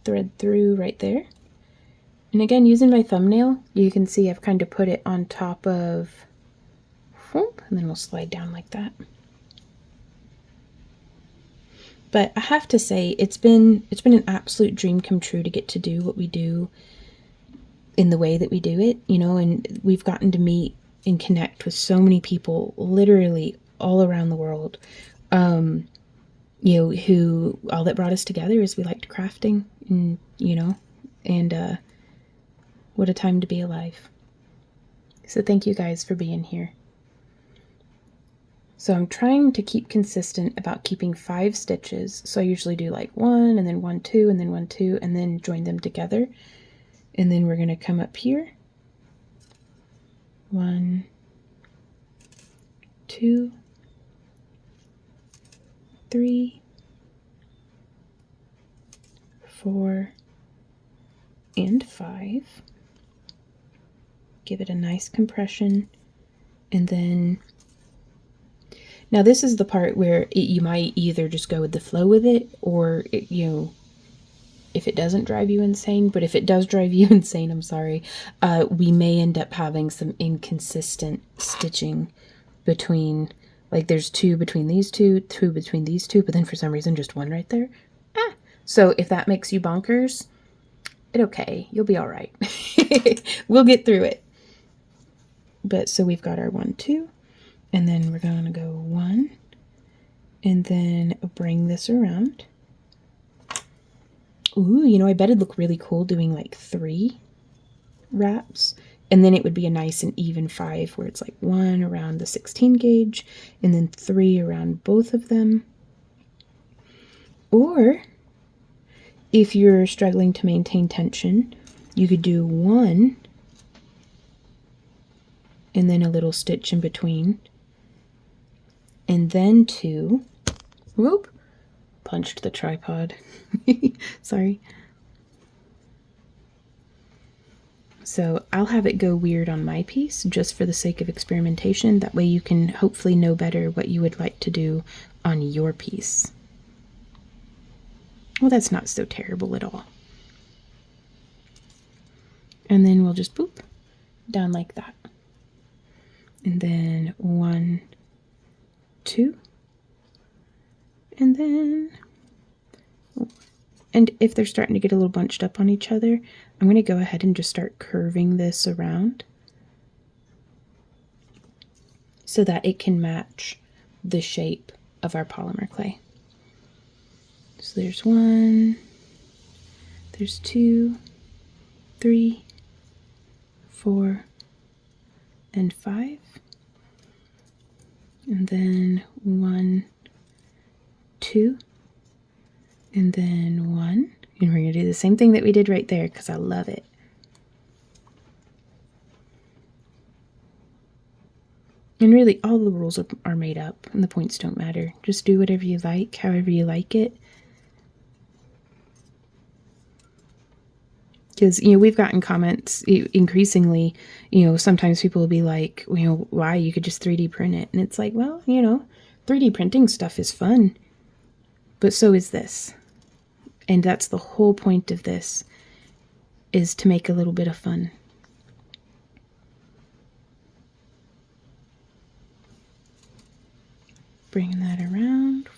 thread through right there. And again, using my thumbnail, you can see I've kind of put it on top of, and then we'll slide down like that. But I have to say, it's been an absolute dream come true to get to do what we do in the way that we do it, you know, and we've gotten to meet and connect with so many people literally all around the world, you know, who all that brought us together is we liked crafting, and, you know, and what a time to be alive. So thank you guys for being here. So I'm trying to keep consistent about keeping 5 stitches. So I usually do like 1 and then 1, 2 and then 1, 2 and then join them together. And then we're going to come up here. 1, 2, 3, 4, and 5. Give it a nice compression, and then now this is the part where you might either just go with the flow with it, or you know, if it doesn't drive you insane. But if it does drive you insane, I'm sorry, we may end up having some inconsistent stitching between, like there's 2 between these 2, 2 between these 2, but then for some reason just 1 right there. So if that makes you bonkers, it's okay, you'll be all right. We'll get through it. But so we've got our 1, 2, and then we're going to go 1, and then bring this around. Ooh, you know, I bet it'd look really cool doing like 3 wraps, and then it would be a nice and even 5 where it's like 1 around the 16 gauge and then 3 around both of them. Or if you're struggling to maintain tension, you could do 1 and then a little stitch in between, and then 2. Whoop, punched the tripod. Sorry. So I'll have it go weird on my piece just for the sake of experimentation. That way you can hopefully know better what you would like to do on your piece. Well, that's not so terrible at all. And then we'll just boop down like that. And then 1, 2, and then, and if they're starting to get a little bunched up on each other, I'm going to go ahead and just start curving this around so that it can match the shape of our polymer clay. So there's 1, there's 2, 3, 4, and 5. And then 1, 2, and then 1. And we're going to do the same thing that we did right there because I love it. And really, all the rules are made up and the points don't matter. Just do whatever you like, however you like it. Because, you know, we've gotten comments increasingly, you know, sometimes people will be like, you know, why, you could just 3D print it. And it's like, well, you know, 3D printing stuff is fun, but so is this. And that's the whole point of this, is to make a little bit of fun. Bringing that around.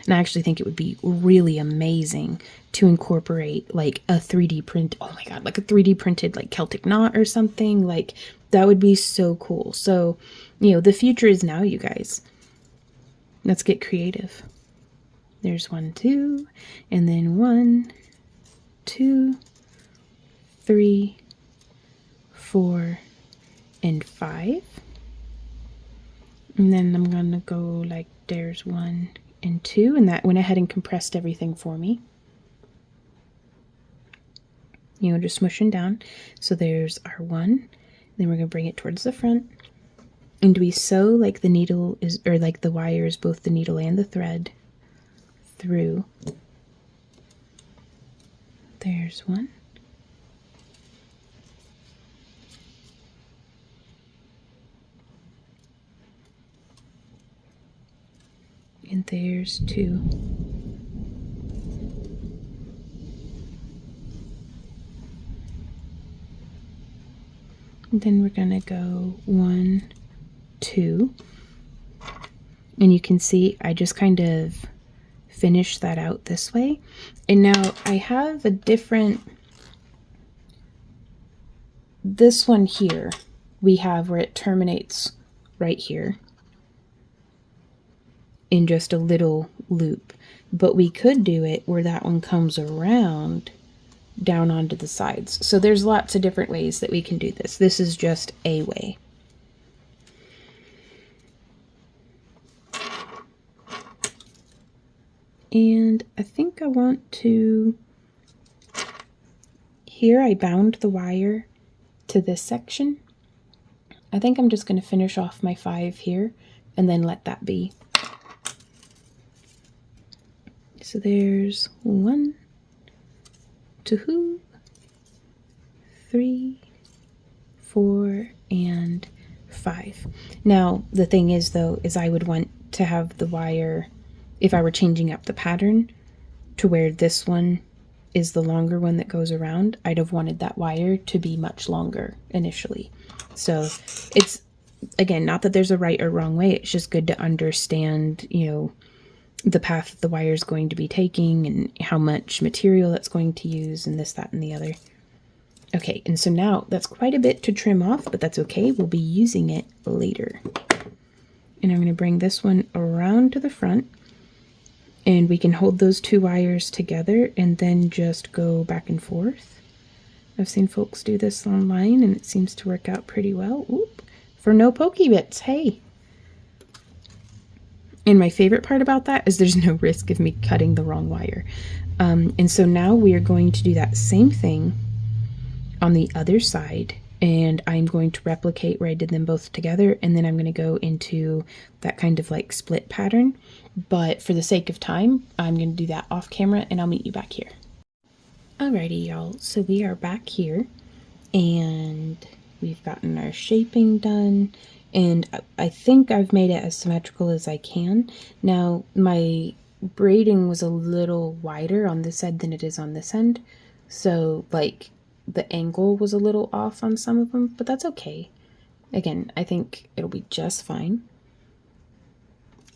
And I actually think it would be really amazing to incorporate like a 3D print. Oh my God, like a 3D printed like Celtic knot or something. Like that would be so cool. So, you know, the future is now, you guys. Let's get creative. There's 1, 2, and then 1, 2, 3, 4, and 5. And then I'm going to go like there's 1 and 2, and that went ahead and compressed everything for me. You know, just smushing down. So there's our 1. Then we're going to bring it towards the front. And we sew like the needle is, or like the wire is both the needle and the thread. through. There's one. And there's two. And then we're gonna go 1, 2. And you can see I just kind of finish that out this way. And now I have a different, this one here, we have where it terminates right here in just a little loop. But we could do it where that one comes around down onto the sides. So there's lots of different ways that we can do this. This is just a way. And I think I want to, here I bound the wire to this section. I think I'm just going to finish off my 5 here and then let that be. So there's 1, 2, 3, 4, and 5. Now the thing is though, is I would want to have the wire, if I were changing up the pattern to where this one is the longer one that goes around, I'd have wanted that wire to be much longer initially. So it's, again, not that there's a right or wrong way, it's just good to understand, you know, the path the wire is going to be taking and how much material that's going to use and this, that, and the other. Okay, and so now that's quite a bit to trim off, but that's okay. We'll be using it later. And I'm going to bring this one around to the front. And we can hold those 2 wires together and then just go back and forth. I've seen folks do this online and it seems to work out pretty well. Oop, for no pokey bits, hey. And my favorite part about that is there's no risk of me cutting the wrong wire. And so now we are going to do that same thing on the other side. And I'm going to replicate where I did them both together. And then I'm going to go into that kind of like split pattern. But for the sake of time, I'm going to do that off camera and I'll meet you back here. Alrighty, y'all. So we are back here and we've gotten our shaping done. And I think I've made it as symmetrical as I can. Now, my braiding was a little wider on this side than it is on this end. So, like, the angle was a little off on some of them, but that's okay. Again, I think it'll be just fine.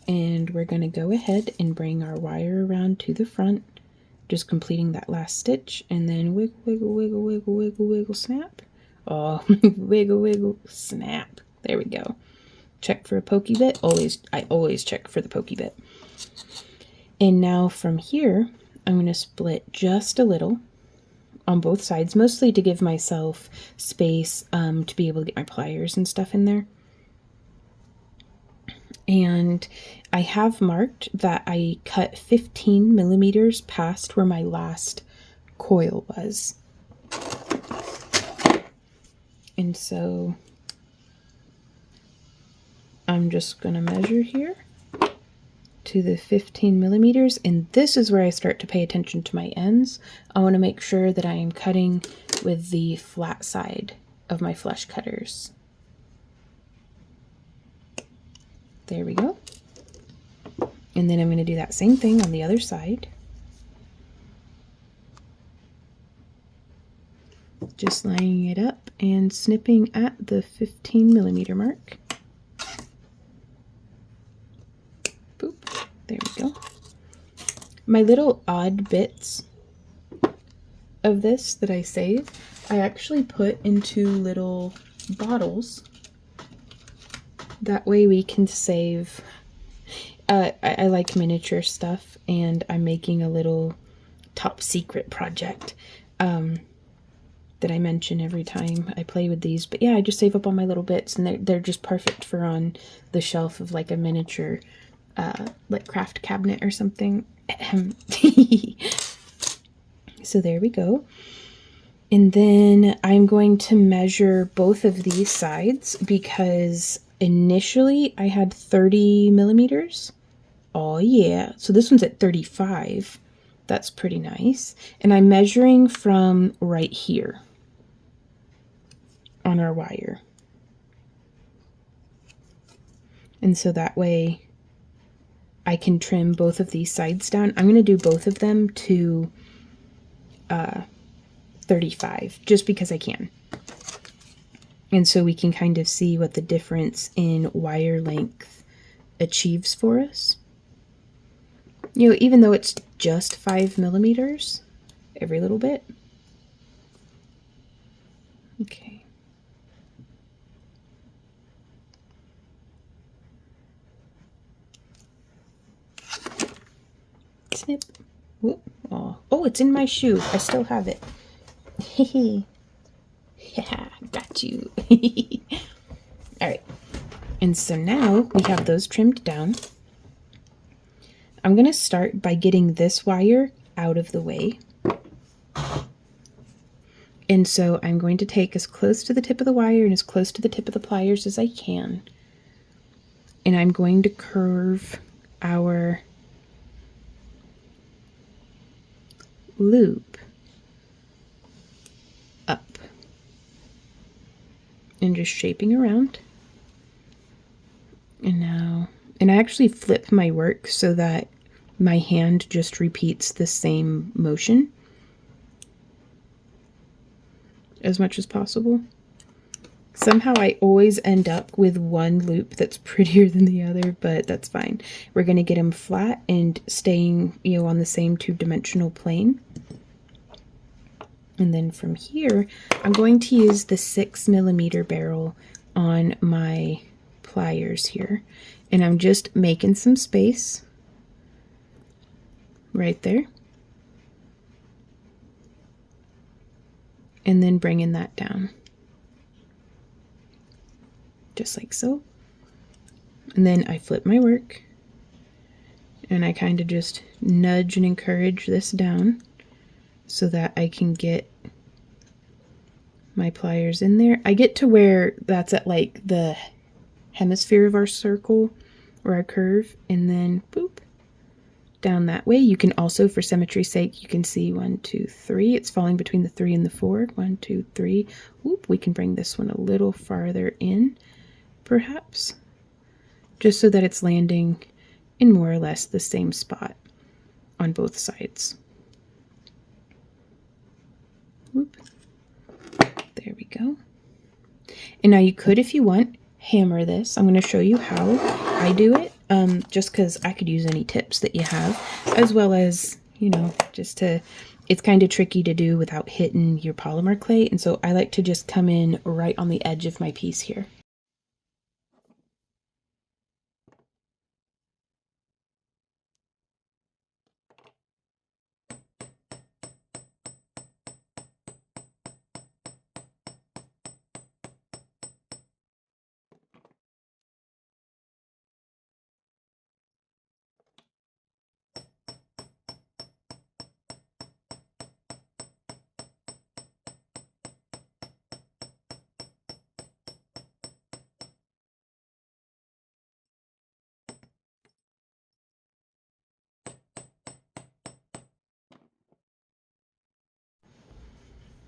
And we're going to go ahead and bring our wire around to the front, just completing that last stitch, and then wiggle, wiggle, wiggle, wiggle, wiggle, wiggle, snap. Oh, wiggle, wiggle, snap. There we go. Check for a pokey bit. I always check for the pokey bit. And now from here, I'm going to split just a little on both sides, mostly to give myself space to be able to get my pliers and stuff in there. And I have marked that I cut 15 millimeters past where my last coil was. And so I'm just going to measure here to the 15 millimeters, and this is where I start to pay attention to my ends. I want to make sure that I am cutting with the flat side of my flush cutters. There we go. And then I'm going to do that same thing on the other side. Just lining it up and snipping at the 15 millimeter mark. Boop. There we go. My little odd bits of this that I save, I actually put into little bottles. That way we can save. I like miniature stuff, and I'm making a little top secret project that I mention every time I play with these. But yeah, I just save up all my little bits, and they're just perfect for on the shelf of like a miniature like craft cabinet or something. So there we go. And then I'm going to measure both of these sides because initially I had 30 millimeters Oh yeah, so this one's at 35. That's pretty nice. And I'm measuring from right here on our wire. And so that way I can trim both of these sides down. I'm going to do both of them to 35 just because I can. And so we can kind of see what the difference in wire length achieves for us. You know, even though it's just 5 millimeters, every little bit. Okay. Snip. Whoop. Oh, it's in my shoe. I still have it. Hehe. Yeah, got you. All right. And so now we have those trimmed down. I'm going to start by getting this wire out of the way. And so I'm going to take as close to the tip of the wire and as close to the tip of the pliers as I can. And I'm going to curve our loop up and just shaping around. And now, and I actually flip my work so that my hand just repeats the same motion as much as possible. Somehow I always end up with one loop that's prettier than the other, but that's fine. We're going to get them flat and staying, you know, on the same two-dimensional plane. And then from here, I'm going to use the 6 millimeter barrel on my pliers here. And I'm just making some space right there. And then bringing that down. Just like so. And then I flip my work. And I kind of just nudge and encourage this down so that I can get my pliers in there. I get to where that's at like the hemisphere of our circle or our curve, and then boop, down that way. You can also, for symmetry's sake, you can see 1, 2, 3. It's falling between the 3 and the 4. 1, 2, 3. Whoop, we can bring this one a little farther in, perhaps, just so that it's landing in more or less the same spot on both sides. Whoop. There we go. And now you could, if you want, hammer this. I'm going to show you how I do it, just because I could use any tips that you have, as well as, you know, just to, it's kind of tricky to do without hitting your polymer clay, and so I like to just come in right on the edge of my piece here.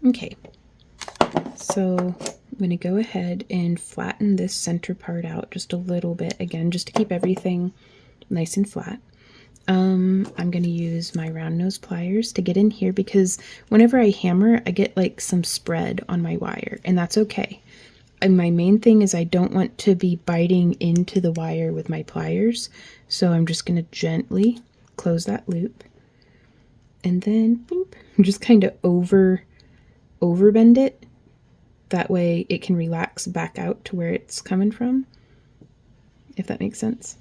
Okay, so I'm going to go ahead and flatten this center part out just a little bit, again, just to keep everything nice and flat. I'm going to use my round nose pliers to get in here, because whenever I hammer, I get like some spread on my wire, and that's okay. And my main thing is I don't want to be biting into the wire with my pliers, so I'm just going to gently close that loop, and then boop, just kind of overbend it. That way it can relax back out to where it's coming from, if that makes sense.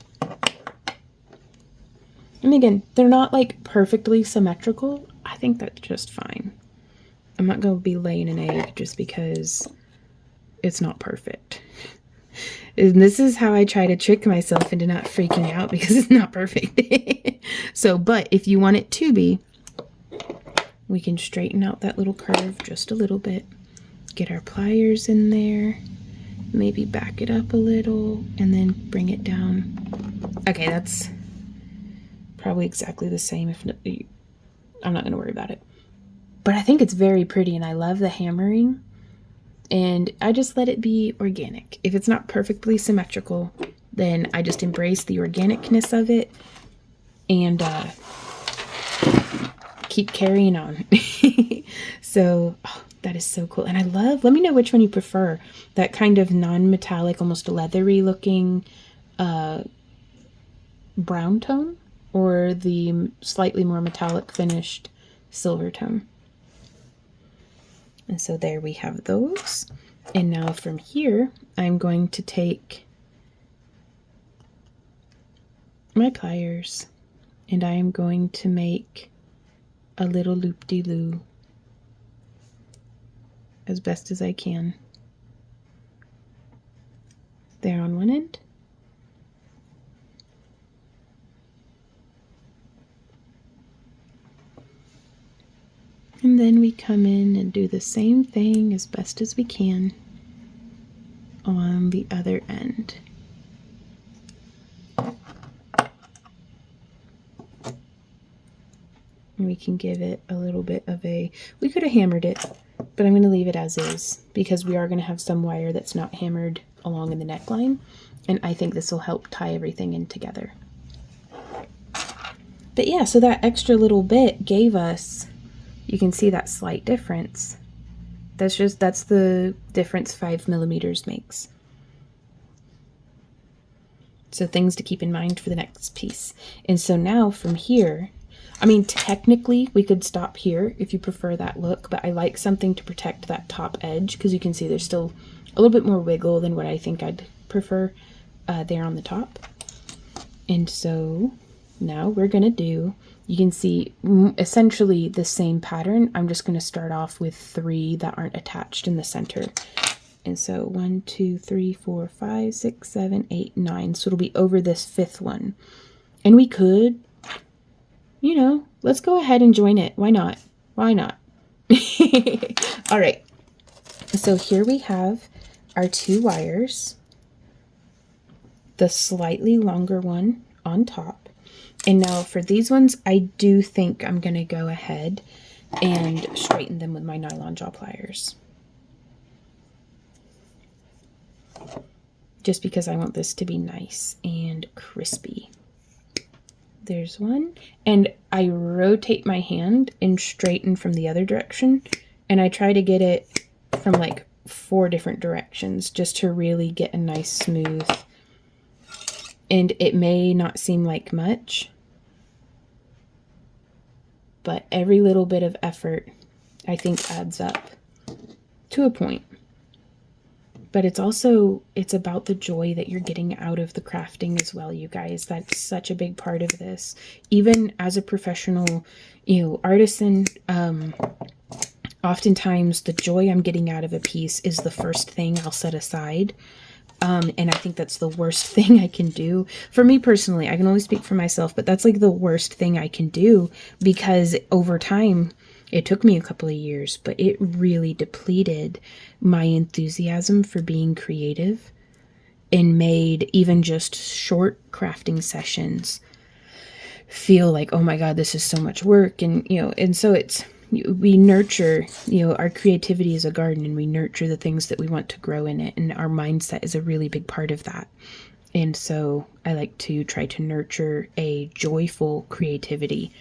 And again, they're not like perfectly symmetrical. I think that's just fine. I'm not going to be laying an egg just because it's not perfect. And this is how I try to trick myself into not freaking out, because it's not perfect. So, but if you want it to be, we can straighten out that little curve just a little bit. Get our pliers in there, maybe back it up a little, and then bring it down. Okay, that's probably exactly the same. If not, I'm not going to worry about it. But I think it's very pretty, and I love the hammering. And I just let it be organic. If it's not perfectly symmetrical, then I just embrace the organicness of it and keep carrying on. So that is so cool. And I love, let me know which one you prefer. That kind of non-metallic, almost leathery looking brown tone, or the slightly more metallic finished silver tone. And so there we have those. And now from here, I'm going to take my pliers and I am going to make a little loop-de-loo as best as I can. There on one end. And then we come in and do the same thing as best as we can on the other end. And we can give it a little bit of a, we could have hammered it, but I'm going to leave it as is because we are going to have some wire that's not hammered along in the neckline. And I think this will help tie everything in together. But yeah, so that extra little bit gave us, you can see that slight difference. That's the difference 5 millimeters makes. So things to keep in mind for the next piece. And so now from here, I mean, technically we could stop here if you prefer that look, but I like something to protect that top edge because you can see there's still a little bit more wiggle than what I think I'd prefer there on the top. And so now we're gonna do, you can see essentially the same pattern. I'm just gonna start off with 3 that aren't attached in the center. And so 1, 2, 3, 4, 5, 6, 7, 8, 9. So it'll be over this 5th one. And we could, you know, let's go ahead and join it. Why not? Why not? All right. So here we have our 2 wires, the slightly longer one on top. And now for these ones, I do think I'm going to go ahead and straighten them with my nylon jaw pliers. Just because I want this to be nice and crispy. There's one. And I rotate my hand and straighten from the other direction. And I try to get it from like 4 different directions just to really get a nice smooth. And it may not seem like much, but every little bit of effort I think adds up to a point. But it's also, it's about the joy that you're getting out of the crafting as well, you guys. That's such a big part of this. Even as a professional, you know, artisan, oftentimes the joy I'm getting out of a piece is the first thing I'll set aside. And I think that's the worst thing I can do. For me personally, I can only speak for myself, but that's like the worst thing I can do because over time, it took me a couple of years, but it really depleted my enthusiasm for being creative and made even just short crafting sessions feel like, oh my God, this is so much work. And, you know, and so it's, we nurture, you know, our creativity is a garden and we nurture the things that we want to grow in it. And our mindset is a really big part of that. And so I like to try to nurture a joyful creativity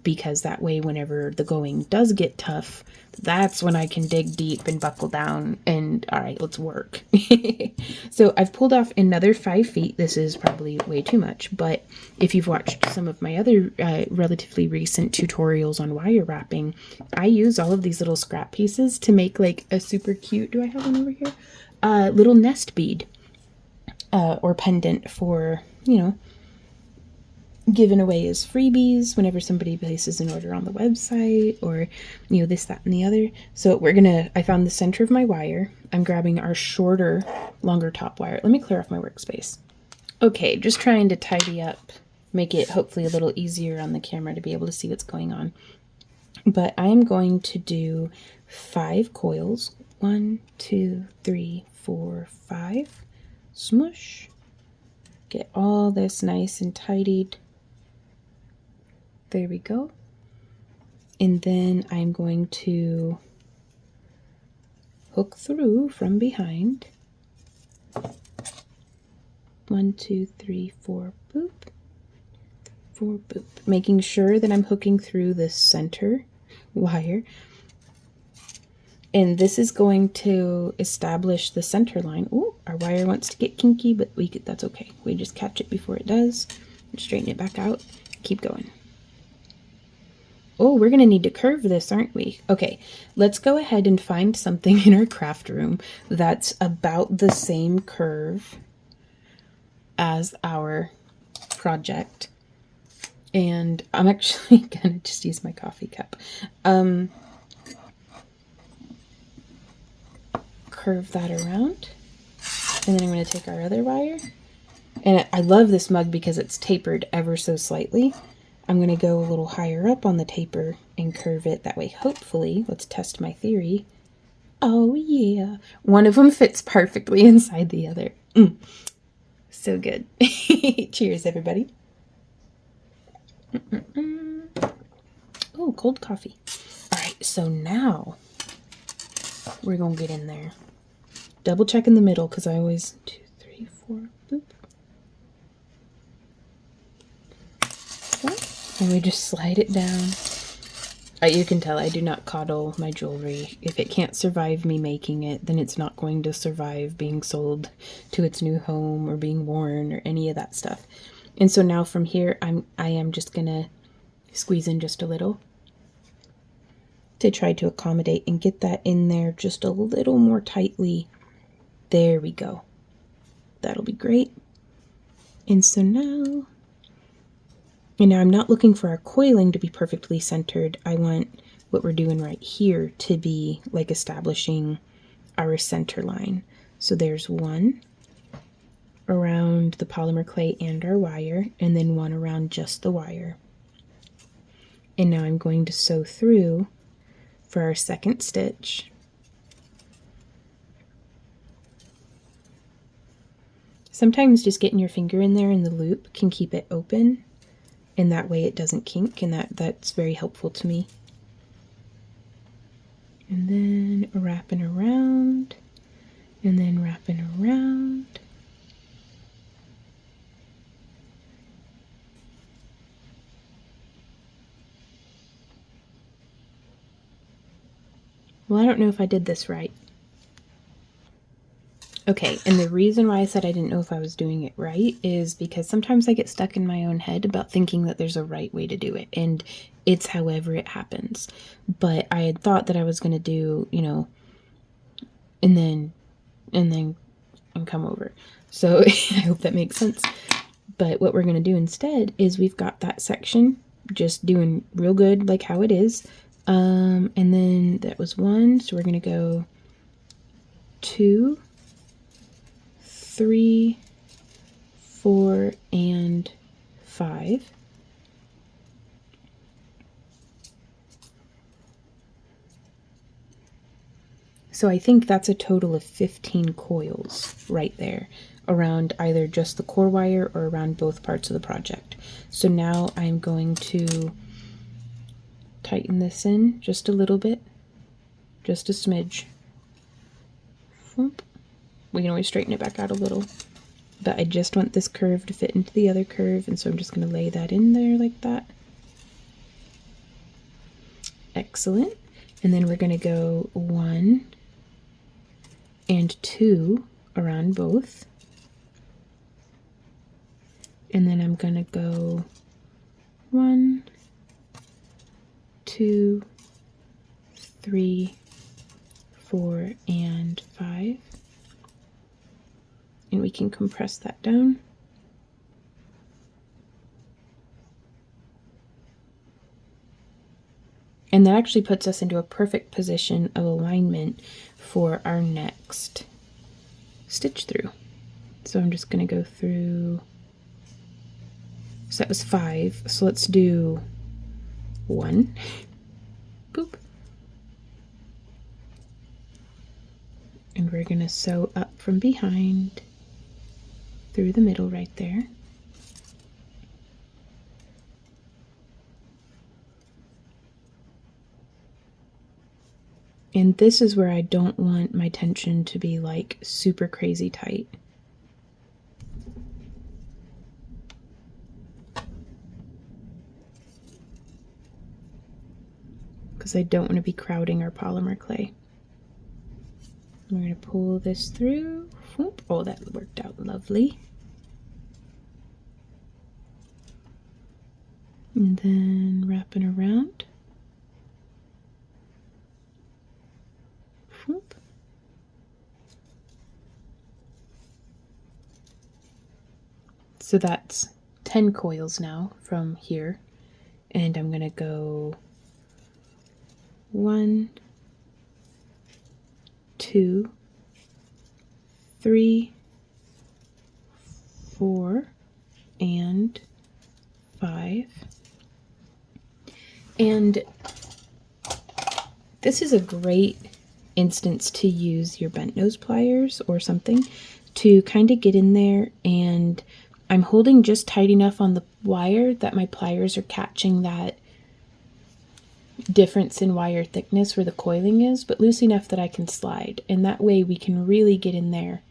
because that way, whenever the going does get tough, that's when I can dig deep and buckle down and all right, let's work. So I've pulled off another 5 feet. This is probably way too much, but if you've watched some of my other relatively recent tutorials on wire wrapping, I use all of these little scrap pieces to make like a super cute, do I have one over here? Little nest bead or pendant for, you know, given away as freebies whenever somebody places an order on the website or, you know, this, that, and the other. So I found the center of my wire. I'm grabbing our shorter, longer top wire. Let me clear off my workspace. Okay, just trying to tidy up, make it hopefully a little easier on the camera to be able to see what's going on. But I'm going to do 5 coils. 1, 2, 3, 4, 5. Smush. Get all this nice and tidied. There we go. And then I'm going to hook through from behind. 1, 2, 3, 4, boop. 4, boop. Making sure that I'm hooking through the center wire. And this is going to establish the center line. Oh, our wire wants to get kinky, but that's okay. We just catch it before it does, and straighten it back out, keep going. Oh, we're gonna need to curve this, aren't we? Okay, let's go ahead and find something in our craft room that's about the same curve as our project. And I'm actually gonna just use my coffee cup. Curve that around, and then I'm going to take our other wire, and I love this mug because it's tapered ever so slightly. I'm going to go a little higher up on the taper and curve it that way. Hopefully, let's test my theory. Oh yeah, one of them fits perfectly inside the other. So good. Cheers, everybody. Oh, cold coffee. All right, so now we're going to get in there. Double check in the middle because I always 2, 3, 4, boop. Okay. And we just slide it down. You can tell I do not coddle my jewelry. If it can't survive me making it, then it's not going to survive being sold to its new home or being worn or any of that stuff. And so now from here, I am just gonna squeeze in just a little to try to accommodate and get that in there just a little more tightly. There we go. That'll be great. And so now, I'm not looking for our coiling to be perfectly centered. I want what we're doing right here to be like establishing our center line. So there's one around the polymer clay and our wire, and then one around just the wire. And now I'm going to sew through for our second stitch. Sometimes just getting your finger in there in the loop can keep it open, and that way it doesn't kink, and that's very helpful to me. And then wrapping around, and then wrapping around. Well, I don't know if I did this right. Okay, and the reason why I said I didn't know if I was doing it right is because sometimes I get stuck in my own head about thinking that there's a right way to do it, and it's however it happens. But I had thought that I was going to do, and then come over. So I hope that makes sense. But what we're going to do instead is we've got that section just doing real good like how it is. And then that was 1, so we're going to go 2, 3, 4, and 5. So I think that's a total of 15 coils right there around either just the core wire or around both parts of the project. So now I'm going to tighten this in just a little bit, just a smidge. We can always straighten it back out a little, but I just want this curve to fit into the other curve, and so I'm just going to lay that in there like that. Excellent. And then we're going to go 1 and 2 around both. And then I'm going to go 1, 2, 3, 4, and 5. And we can compress that down. And that actually puts us into a perfect position of alignment for our next stitch through. So I'm just going to go through, so that was 5, so let's do 1, boop, and we're going to sew up from behind through the middle right there. And this is where I don't want my tension to be like super crazy tight. Because I don't want to be crowding our polymer clay. We're going to pull this through. Oh, that worked out lovely. And then wrapping around. So that's 10 coils now from here. And I'm going to go 1, 2, 3, 4, and 5. And this is a great instance to use your bent nose pliers or something to kind of get in there, and I'm holding just tight enough on the wire that my pliers are catching that difference in wire thickness where the coiling is, but loose enough that I can slide, and that way we can really get in there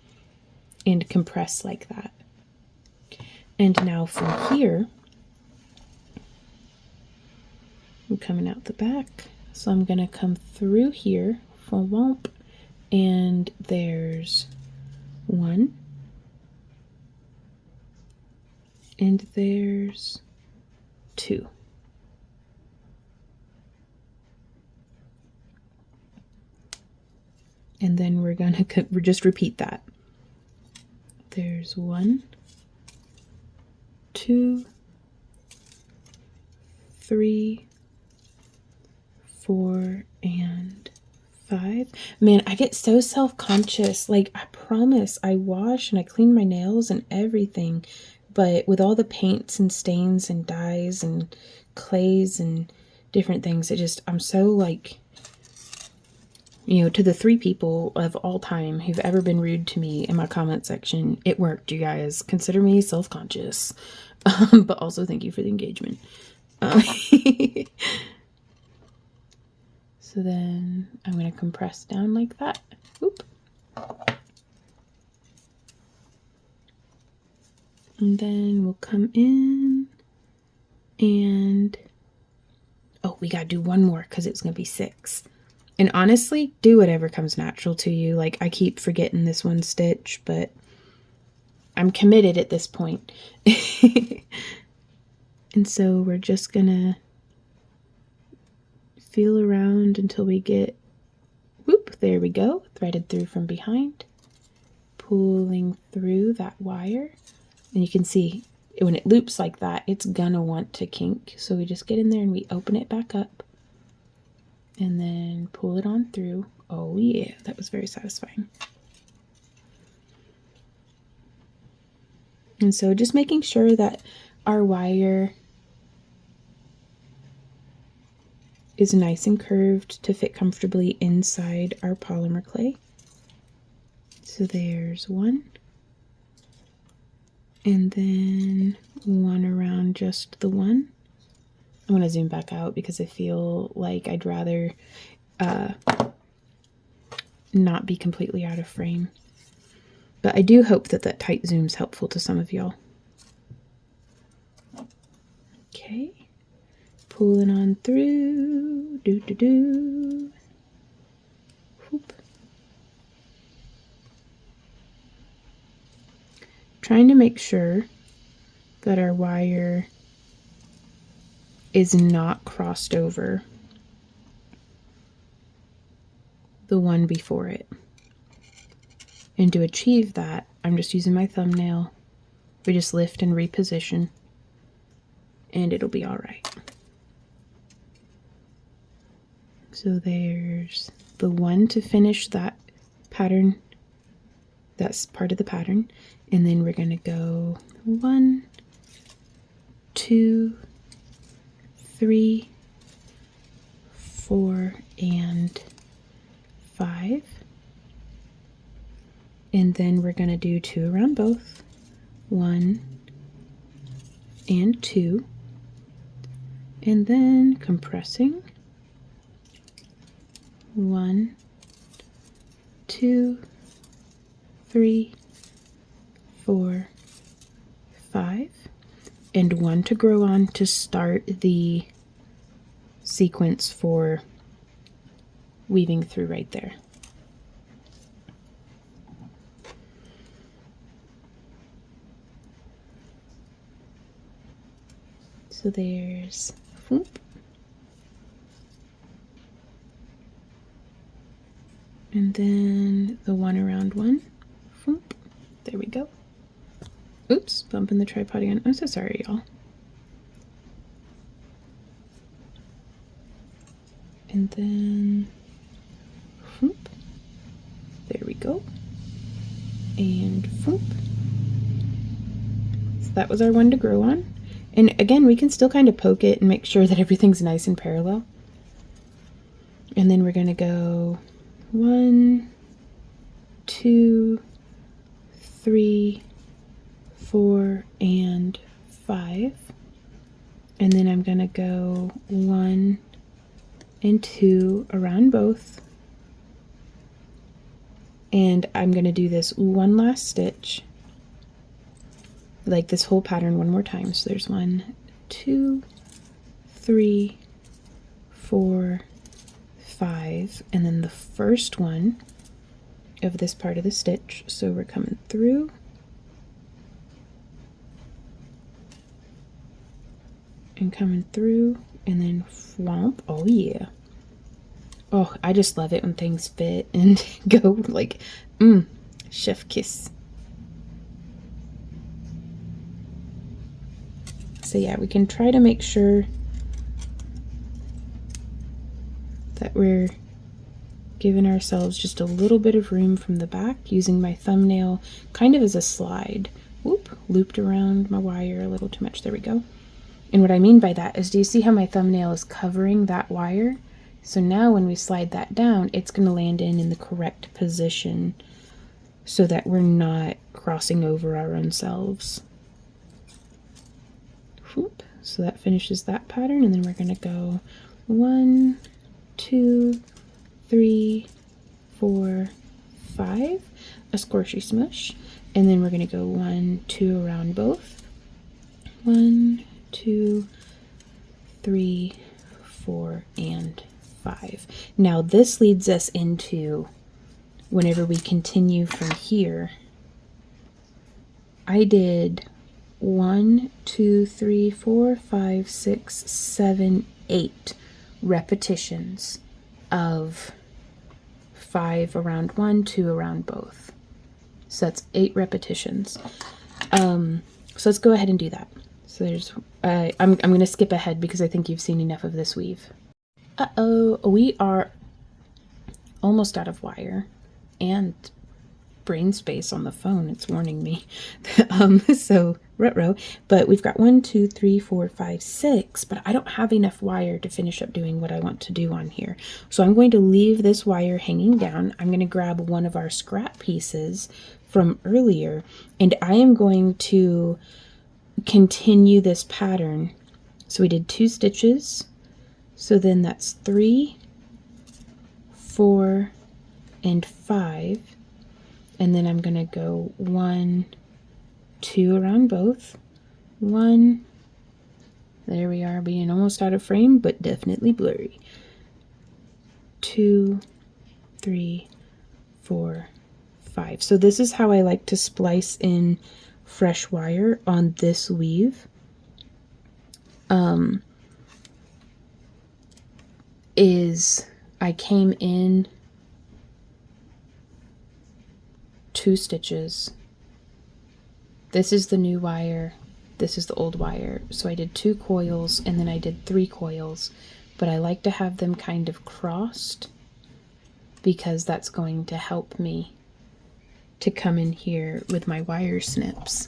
and compress like that. And now from here, I'm coming out the back, so I'm gonna come through here for womp, and there's 1, and there's 2. And then we're just repeat that. There's 1, 2, 3, 4, and 5. Man, I get so self-conscious. Like, I promise I wash and I clean my nails and everything, but with all the paints and stains and dyes and clays and different things, I'm so like, you know, to the 3 people of all time who've ever been rude to me in my comment section, it worked, you guys. Consider me self-conscious. But also thank you for the engagement. So then I'm going to compress down like that. Oop. And then we'll come in and, oh, we got to do one more because it's going to be 6. And honestly, do whatever comes natural to you. Like, I keep forgetting this one stitch, but I'm committed at this point. And so we're just gonna feel around until we get, whoop, there we go, threaded through from behind, pulling through that wire. And you can see when it loops like that, it's gonna want to kink. So we just get in there and we open it back up and then pull it on through. Oh yeah, that was very satisfying. And so just making sure that our wire is nice and curved to fit comfortably inside our polymer clay. So there's 1, and then 1 around just the 1. I'm going to zoom back out because I feel like I'd rather not be completely out of frame. But I do hope that that tight zoom is helpful to some of y'all. Okay, pulling on through, do. Whoop. Trying to make sure that our wire is not crossed over the one before it. And to achieve that, I'm just using my thumbnail. We just lift and reposition, and it'll be all right. So there's the 1 to finish that pattern. That's part of the pattern. And then we're going to go 1, 2, 3, 4, and 5. And then we're going to do 2 around both. 1 and 2. And then compressing. 1, 2, 3, 4, 5, and 1 to grow on to start the sequence for weaving through right there. So there's whoop, and then the 1 around 1, whoop, there we go. Oops, bumping the tripod again. I'm so sorry, y'all. And then whoop, there we go. And whoop. So that was our 1 to grow on. And again, we can still kind of poke it and make sure that everything's nice and parallel. And then we're going to go 1, 2, 3, 4, and 5. And then I'm going to go 1 and 2 around both. And I'm going to do this one last stitch, like this whole pattern one more time. So there's 1, 2, 3, 4, 5, and then the first one of this part of the stitch. So we're coming through, and coming through, and then whomp. Oh yeah. Oh, I just love it when things fit and go like, chef kiss. So yeah, we can try to make sure that we're giving ourselves just a little bit of room from the back, using my thumbnail kind of as a slide. Whoop, looped around my wire a little too much. There we go. And what I mean by that is, do you see how my thumbnail is covering that wire? So now when we slide that down, it's going to land in the correct position so that we're not crossing over our own selves. Whoop. So that finishes that pattern, and then we're going to go 1, 2, 3, 4, 5, a squishy smush, and then we're going to go 1, 2 around both. 1, 2, 3, 4, and 5. Now this leads us into, whenever we continue from here, I did 1, 2, 3, 4, 5, 6, 7, 8 repetitions of 5 around 1, 2 around both. So that's 8 repetitions. So let's go ahead and do that. So there's, I'm going to skip ahead because I think you've seen enough of this weave. Uh-oh, we are almost out of wire and brain space on the phone. It's warning me. So ruh-roh. But we've got 1, 2, 3, 4, 5, 6, but I don't have enough wire to finish up doing what I want to do on here. So I'm going to leave this wire hanging down. I'm going to grab one of our scrap pieces from earlier, and I am going to continue this pattern. So we did 2 stitches. So then that's 3, 4, and 5. And then I'm going to go 1, 2 around both. 1, there we are, being almost out of frame, but definitely blurry. 2, 3, 4, 5. So this is how I like to splice in fresh wire on this weave. Is I came in 2 stitches. This is the new wire, this is the old wire. So I did 2 coils, and then I did 3 coils, but I like to have them kind of crossed because that's going to help me to come in here with my wire snips.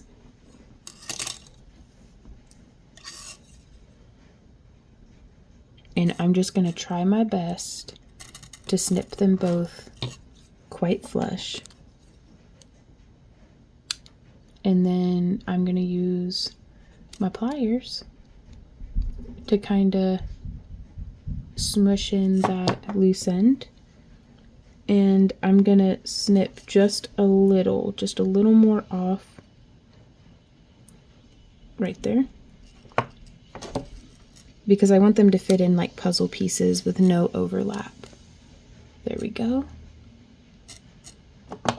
And I'm just going to try my best to snip them both quite flush. And then I'm going to use my pliers to kind of smush in that loose end and I'm gonna snip just a little more off right there, because I want them to fit in like puzzle pieces with no overlap. There we go.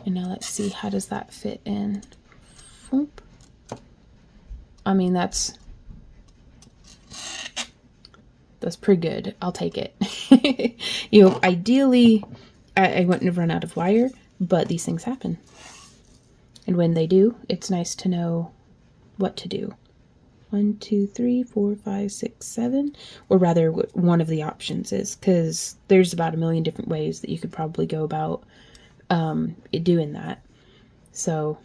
And now let's see, how does that fit in? Oop. I mean, that's pretty good. I'll take it. You know, ideally, I wouldn't have run out of wire, but these things happen. And when they do, it's nice to know what to do. 1, 2, 3, 4, 5, 6, 7, or rather what one of the options is, because there's about a million different ways that you could probably go about doing that. So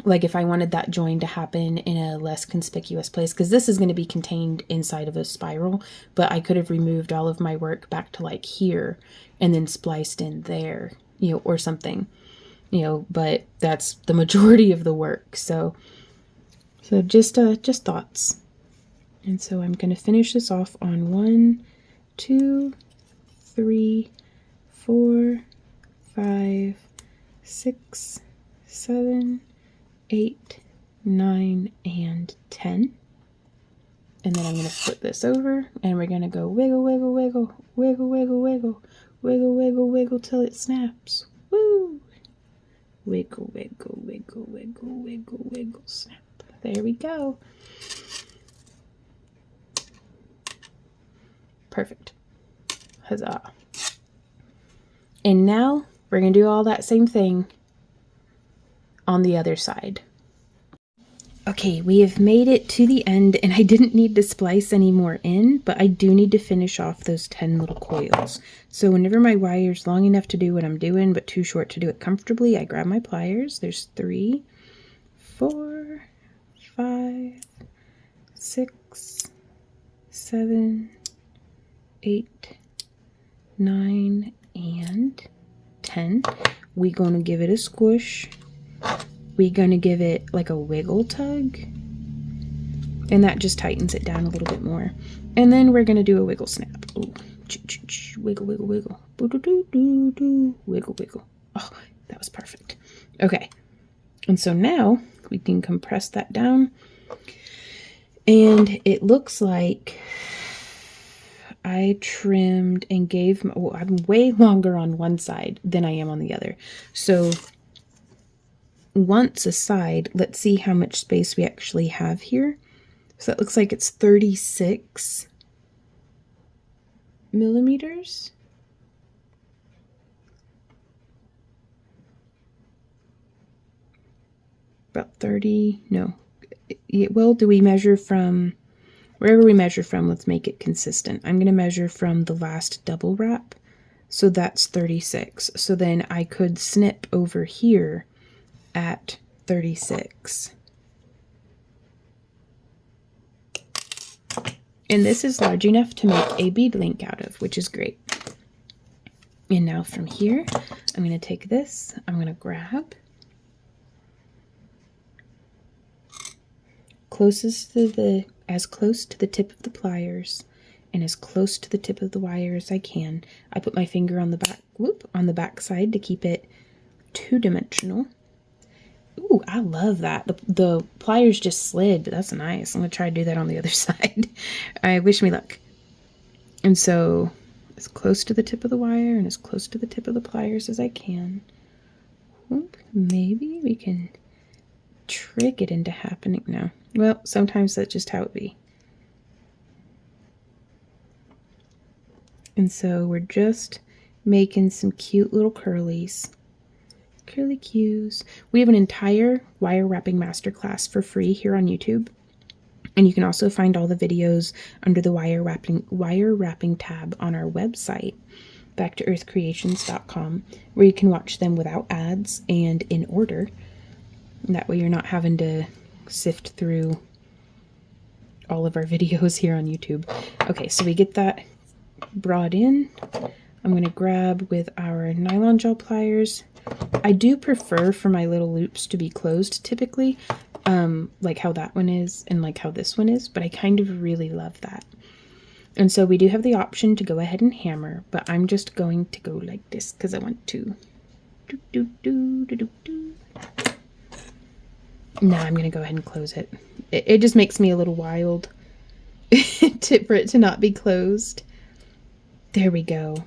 like if I wanted that join to happen in a less conspicuous place, because this is going to be contained inside of a spiral, but I could have removed all of my work back to like here and then spliced in there, you know, or something, you know, but that's the majority of the work. So just thoughts. And so I'm going to finish this off on 1, 2, 3, 4, 5, 6, 7, 8, 9, and 10. And then I'm going to flip this over and we're going to go wiggle, wiggle, wiggle, wiggle, wiggle, wiggle, wiggle, wiggle, wiggle till it snaps. Woo! Wiggle, wiggle, wiggle, wiggle, wiggle, wiggle, snap. There we go. Perfect. Huzzah. And now we're going to do all that same thing on the other side. Okay, we have made it to the end, and I didn't need to splice any more in, but I do need to finish off those 10 little coils. So whenever my wire's long enough to do what I'm doing, but too short to do it comfortably, I grab my pliers. There's 3, 4, 5, 6, 7, 8, 9, and 10. We're going to give it a squish. We're going to give it like a wiggle tug, and that just tightens it down a little bit more. And then we're going to do a wiggle snap. Ooh. Wiggle, wiggle, wiggle. Wiggle, wiggle. Oh, that was perfect. Okay. And so now we can compress that down. And it looks like I trimmed and gave, well, I'm way longer on one side than I am on the other. So once aside, let's see how much space we actually have here. So that looks like it's 36 millimeters. About 30, no. Well, do we measure from, wherever we measure from, let's make it consistent. I'm going to measure from the last double wrap. So that's 36. So then I could snip over here at 36. And this is large enough to make a bead link out of, which is great. And now from here, I'm going to take this, I'm going to grab as close to the tip of the pliers and as close to the tip of the wire as I can. I put my finger on the back, on the back side to keep it two-dimensional. Ooh, I love that. The pliers just slid, but that's nice. I'm going to try to do that on the other side. I wish me luck. And so as close to the tip of the wire and as close to the tip of the pliers as I can. Oop, maybe we can trick it into happening. No. Well, sometimes that's just how it be. And so we're just making some cute little curlies. Curly cues. We have an entire wire wrapping masterclass for free here on YouTube. And you can also find all the videos under the wire wrapping tab on our website, backtoearthcreations.com, where you can watch them without ads and in order. And that way you're not having to sift through all of our videos here on YouTube. Okay, so we get that brought in. I'm going to grab with our nylon gel pliers. I do prefer for my little loops to be closed typically, like how that one is and like how this one is, but I kind of really love that. And so we do have the option to go ahead and hammer, but I'm just going to go like this because I want to. Now I'm going to go ahead and close it. It just makes me a little wild for it to not be closed. There we go.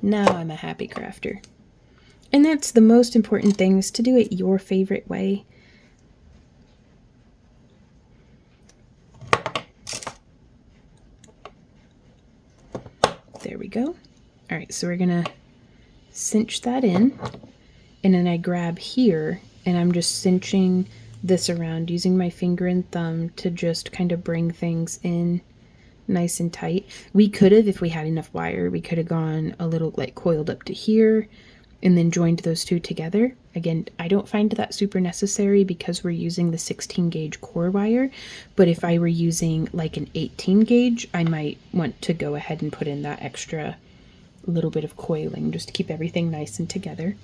Now I'm a happy crafter. And that's the most important thing, is to do it your favorite way. There we go. All right, so we're gonna cinch that in, and then I grab here and I'm just cinching this around using my finger and thumb to just kind of bring things in nice and tight. We could have, if we had enough wire, we could have gone a little like coiled up to here and then joined those two together. Again, I don't find that super necessary because we're using the 16 gauge core wire, but if I were using like an 18 gauge, I might want to go ahead and put in that extra little bit of coiling just to keep everything nice and together.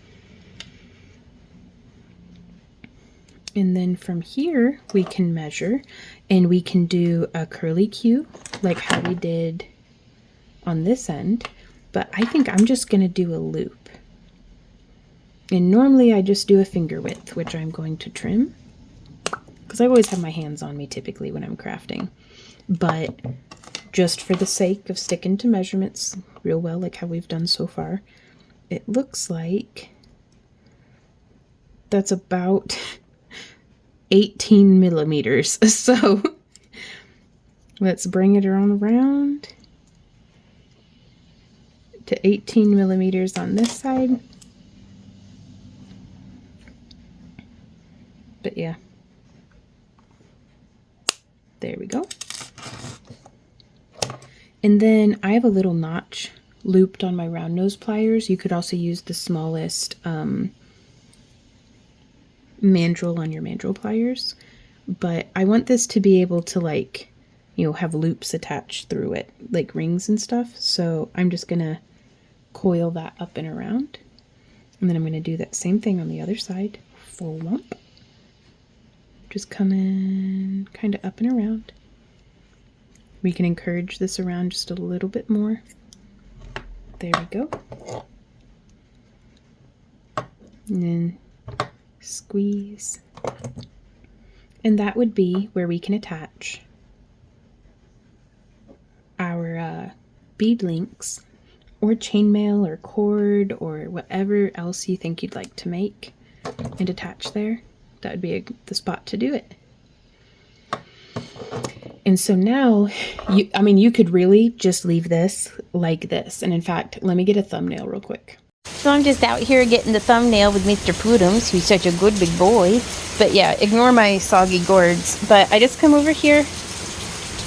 And then from here we can measure, and we can do a curly Q like how we did on this end, but I think I'm just going to do a loop. And normally I just do a finger width, which I'm going to trim because I always have my hands on me typically when I'm crafting. But just for the sake of sticking to measurements real well, like how we've done so far, it looks like that's about 18 millimeters. So let's bring it around to 18 millimeters on this side. But yeah, there we go. And then I have a little notch looped on my round nose pliers. You could also use the smallest mandrel on your mandrel pliers, but I want this to be able to, like, you know, have loops attached through it, like rings and stuff. So I'm just gonna coil that up and around, and then I'm gonna do that same thing on the other side. Full lump. Just coming kind of up and around. We can encourage this around just a little bit more. There we go. And then squeeze. And that would be where we can attach our bead links, or chainmail, or cord, or whatever else you think you'd like to make and attach there. That would be the spot to do it. And so now, you could really just leave this like this. And in fact, let me get a thumbnail real quick. So I'm just out here getting the thumbnail with Mr. Pudums, who's such a good big boy. But yeah, ignore my soggy gourds. But I just come over here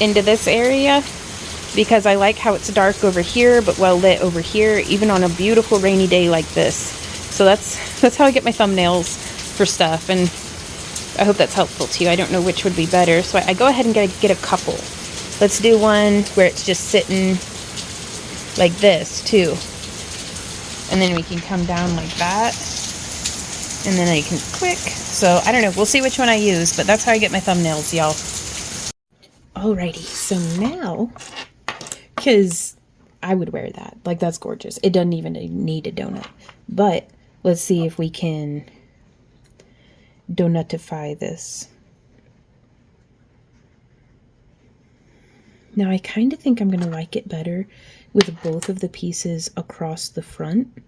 into this area because I like how it's dark over here, but well lit over here, even on a beautiful rainy day like this. So that's how I get my thumbnails for stuff. And I hope that's helpful to you. I don't know which would be better, so I go ahead and get a couple. Let's do one where it's just sitting like this too, and then we can come down like that, and then I can click. So I don't know, we'll see which one I use, but that's how I get my thumbnails, y'all. Alrighty, so now, because I would wear that, like, that's gorgeous. It doesn't even need a donut, but let's see if we can donutify this. Now I kind of think I'm going to like it better with both of the pieces across the front.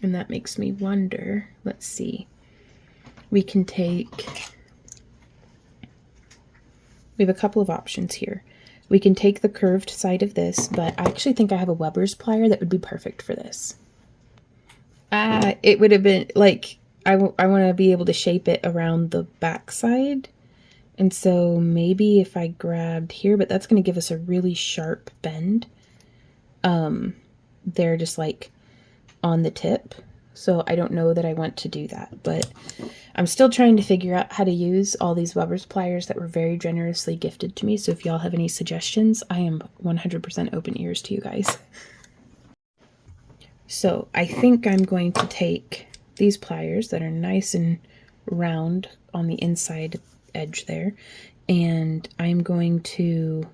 And that makes me wonder, let's see. We have a couple of options here. We can take the curved side of this, but I actually think I have a Weber's plier that would be perfect for this. It would have been like, I want to be able to shape it around the back side. And so maybe if I grabbed here, but that's going to give us a really sharp bend. They're just like on the tip. So I don't know that I want to do that, but I'm still trying to figure out how to use all these Weber's pliers that were very generously gifted to me. So if y'all have any suggestions, I am 100% open ears to you guys. So I think I'm going to take these pliers that are nice and round on the inside edge there, and I'm going to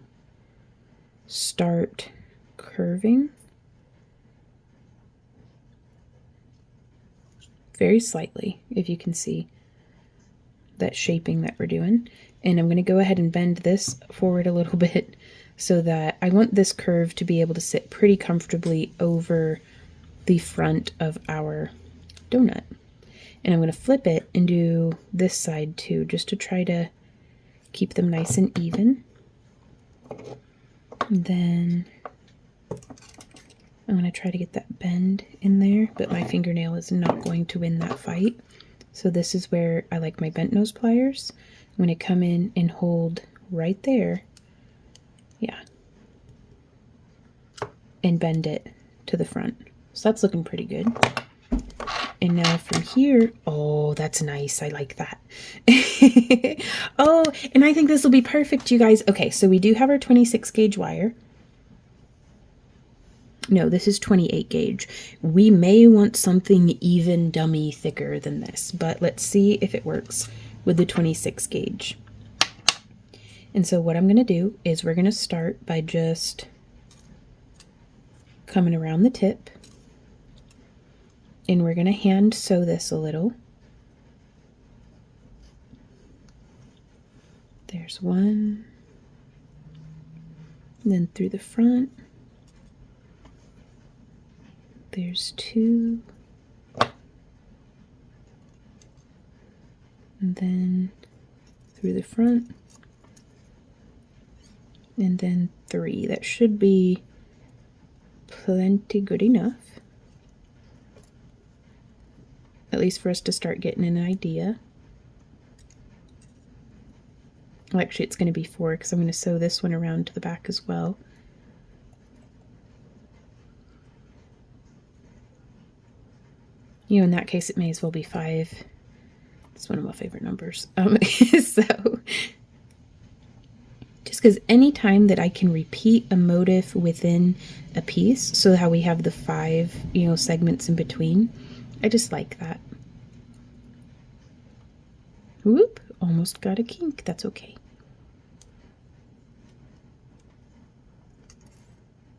start curving very slightly, if you can see that shaping that we're doing. And I'm going to go ahead and bend this forward a little bit so that I want this curve to be able to sit pretty comfortably over the front of our donut. And I'm going to flip it and do this side too, just to try to keep them nice and even. And then I'm going to try to get that bend in there, but my fingernail is not going to win that fight. So this is where I like my bent nose pliers. I'm going to come in and hold right there. Yeah. And bend it to the front. So that's looking pretty good. And now from here, oh, that's nice. I like that. Oh, and I think this will be perfect, you guys. Okay, so we do have our 26 gauge wire. No, this is 28 gauge. We may want something even dummy thicker than this, but let's see if it works with the 26 gauge. And so what I'm going to do is we're going to start by just coming around the tip, and we're going to hand sew this a little. There's one, and then through the front. There's two, and then through the front, and then three. That should be plenty good enough, at least for us to start getting an idea. Well, actually it's going to be four because I'm going to sew this one around to the back as well. You know, in that case, it may as well be 5. It's one of my favorite numbers. So, just because any time that I can repeat a motif within a piece, so how we have the 5, you know, segments in between, I just like that. Whoop, almost got a kink. That's okay.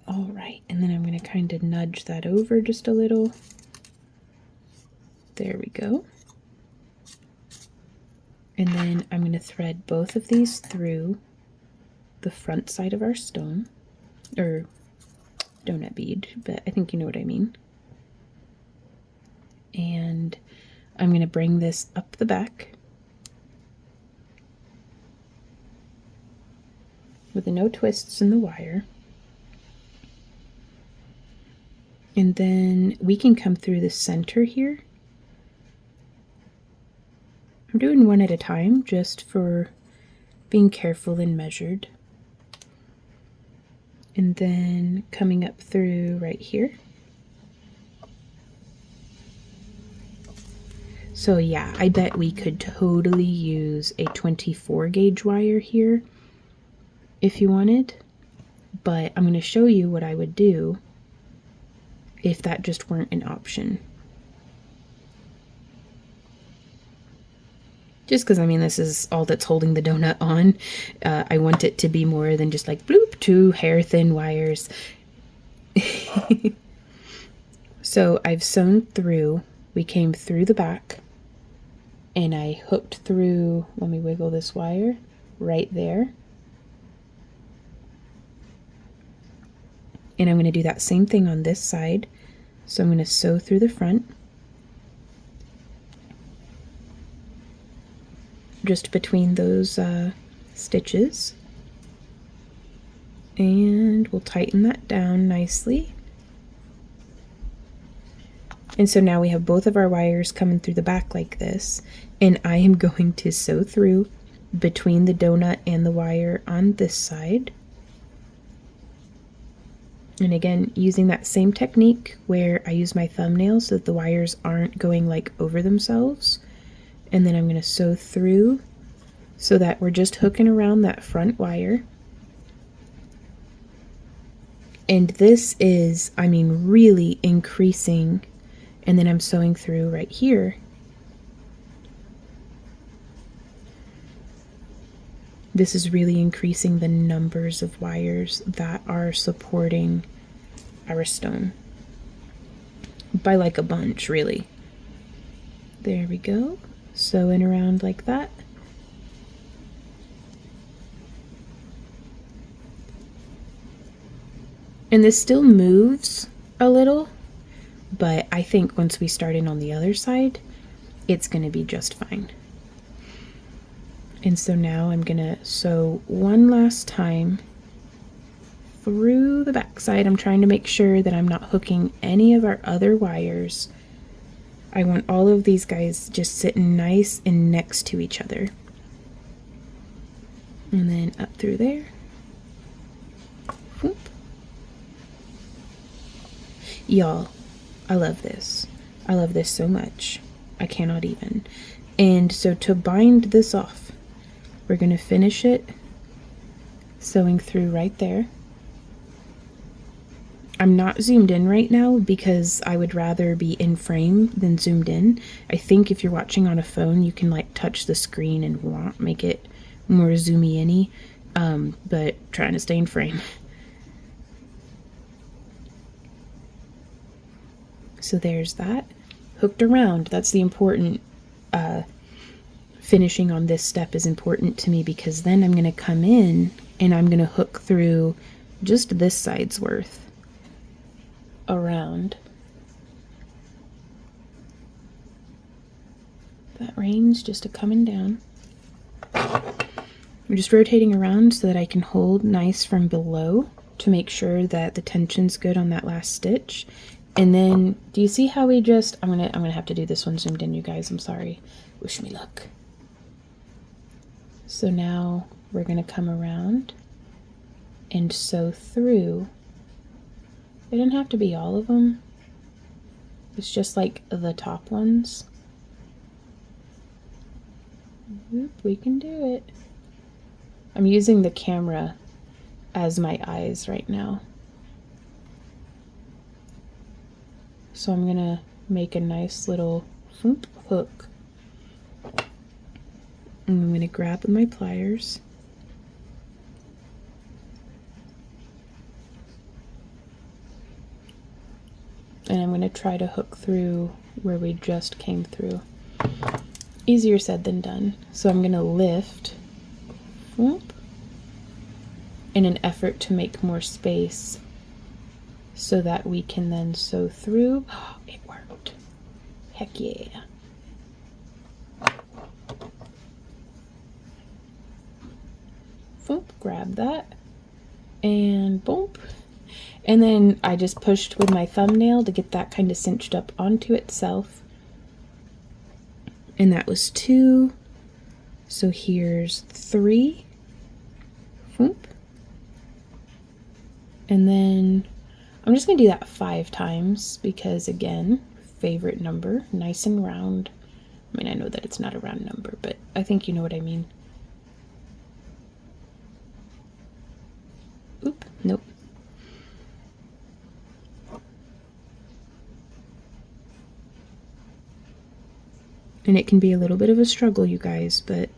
All right, and then I'm going to kind of nudge that over just a little. There we go. And then I'm going to thread both of these through the front side of our stone, or donut bead, but I think you know what I mean. And I'm going to bring this up the back with no twists in the wire. And then we can come through the center here. I'm doing one at a time just for being careful and measured. And then coming up through right here. So yeah, I bet we could totally use a 24 gauge wire here if you wanted, but I'm going to show you what I would do if that just weren't an option. Just because, I mean, this is all that's holding the donut on. I want it to be more than just like bloop, 2 hair thin wires. So I've sewn through, we came through the back, and I hooked through, let me wiggle this wire, right there. And I'm going to do that same thing on this side. So I'm going to sew through the front, just between those stitches, and we'll tighten that down nicely. And so now we have both of our wires coming through the back like this, and I am going to sew through between the donut and the wire on this side. And again, using that same technique where I use my thumbnail so that the wires aren't going like over themselves. And then I'm going to sew through so that we're just hooking around that front wire. And this is, I mean, really increasing. And then I'm sewing through right here. This is really increasing the numbers of wires that are supporting our stone by like a bunch, really. There we go. Sew in around like that. And this still moves a little, but I think once we start in on the other side, it's going to be just fine. And so now I'm going to sew one last time through the back side. I'm trying to make sure that I'm not hooking any of our other wires. I want all of these guys just sitting nice and next to each other. And then up through there. Whoop. Y'all, I love this. I love this so much. I cannot even. And so to bind this off, we're going to finish it sewing through right there. I'm not zoomed in right now because I would rather be in frame than zoomed in. I think if you're watching on a phone, you can like touch the screen and make it more zoomy in, but trying to stay in frame. So there's that. Hooked around, that's the important, finishing on this step is important to me because then I'm going to come in and I'm going to hook through just this side's worth around that range, just a coming down. I'm just rotating around so that I can hold nice from below to make sure that the tension's good on that last stitch. And then, do you see how we just, I'm gonna have to do this one zoomed in, you guys, I'm sorry. Wish me luck. So now we're gonna come around and sew through. They don't have to be all of them. It's just like the top ones. Oop, we can do it. I'm using the camera as my eyes right now. So I'm gonna make a nice little hook. And I'm gonna grab with my pliers. And I'm gonna try to hook through where we just came through. Easier said than done. So I'm gonna lift in an effort to make more space so that we can then sew through. Oh, it worked. Heck yeah. Boop, grab that and boom. And then I just pushed with my thumbnail to get that kind of cinched up onto itself. And that was 2. So here's 3. Whoop. And then I'm just going to do that 5 times because, again, favorite number, nice and round. I mean, I know that it's not a round number, but I think you know what I mean. Oop, nope. And it can be a little bit of a struggle, you guys, but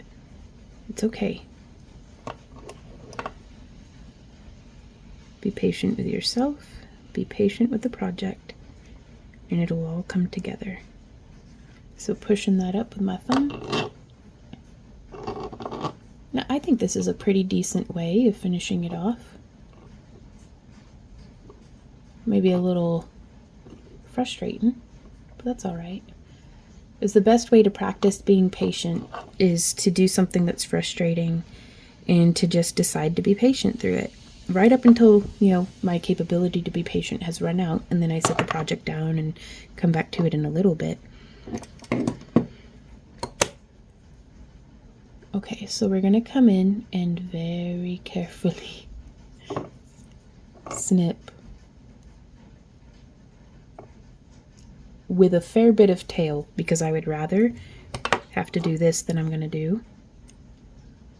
it's okay. Be patient with yourself, be patient with the project, and it'll all come together. So pushing that up with my thumb. Now I think this is a pretty decent way of finishing it off. Maybe a little frustrating, but that's all right. Is the best way to practice being patient is to do something that's frustrating and to just decide to be patient through it. Right up until, you know, my capability to be patient has run out, and then I set the project down and come back to it in a little bit. Okay, so we're gonna come in and very carefully snip with a fair bit of tail, because I would rather have to do this than I'm gonna do.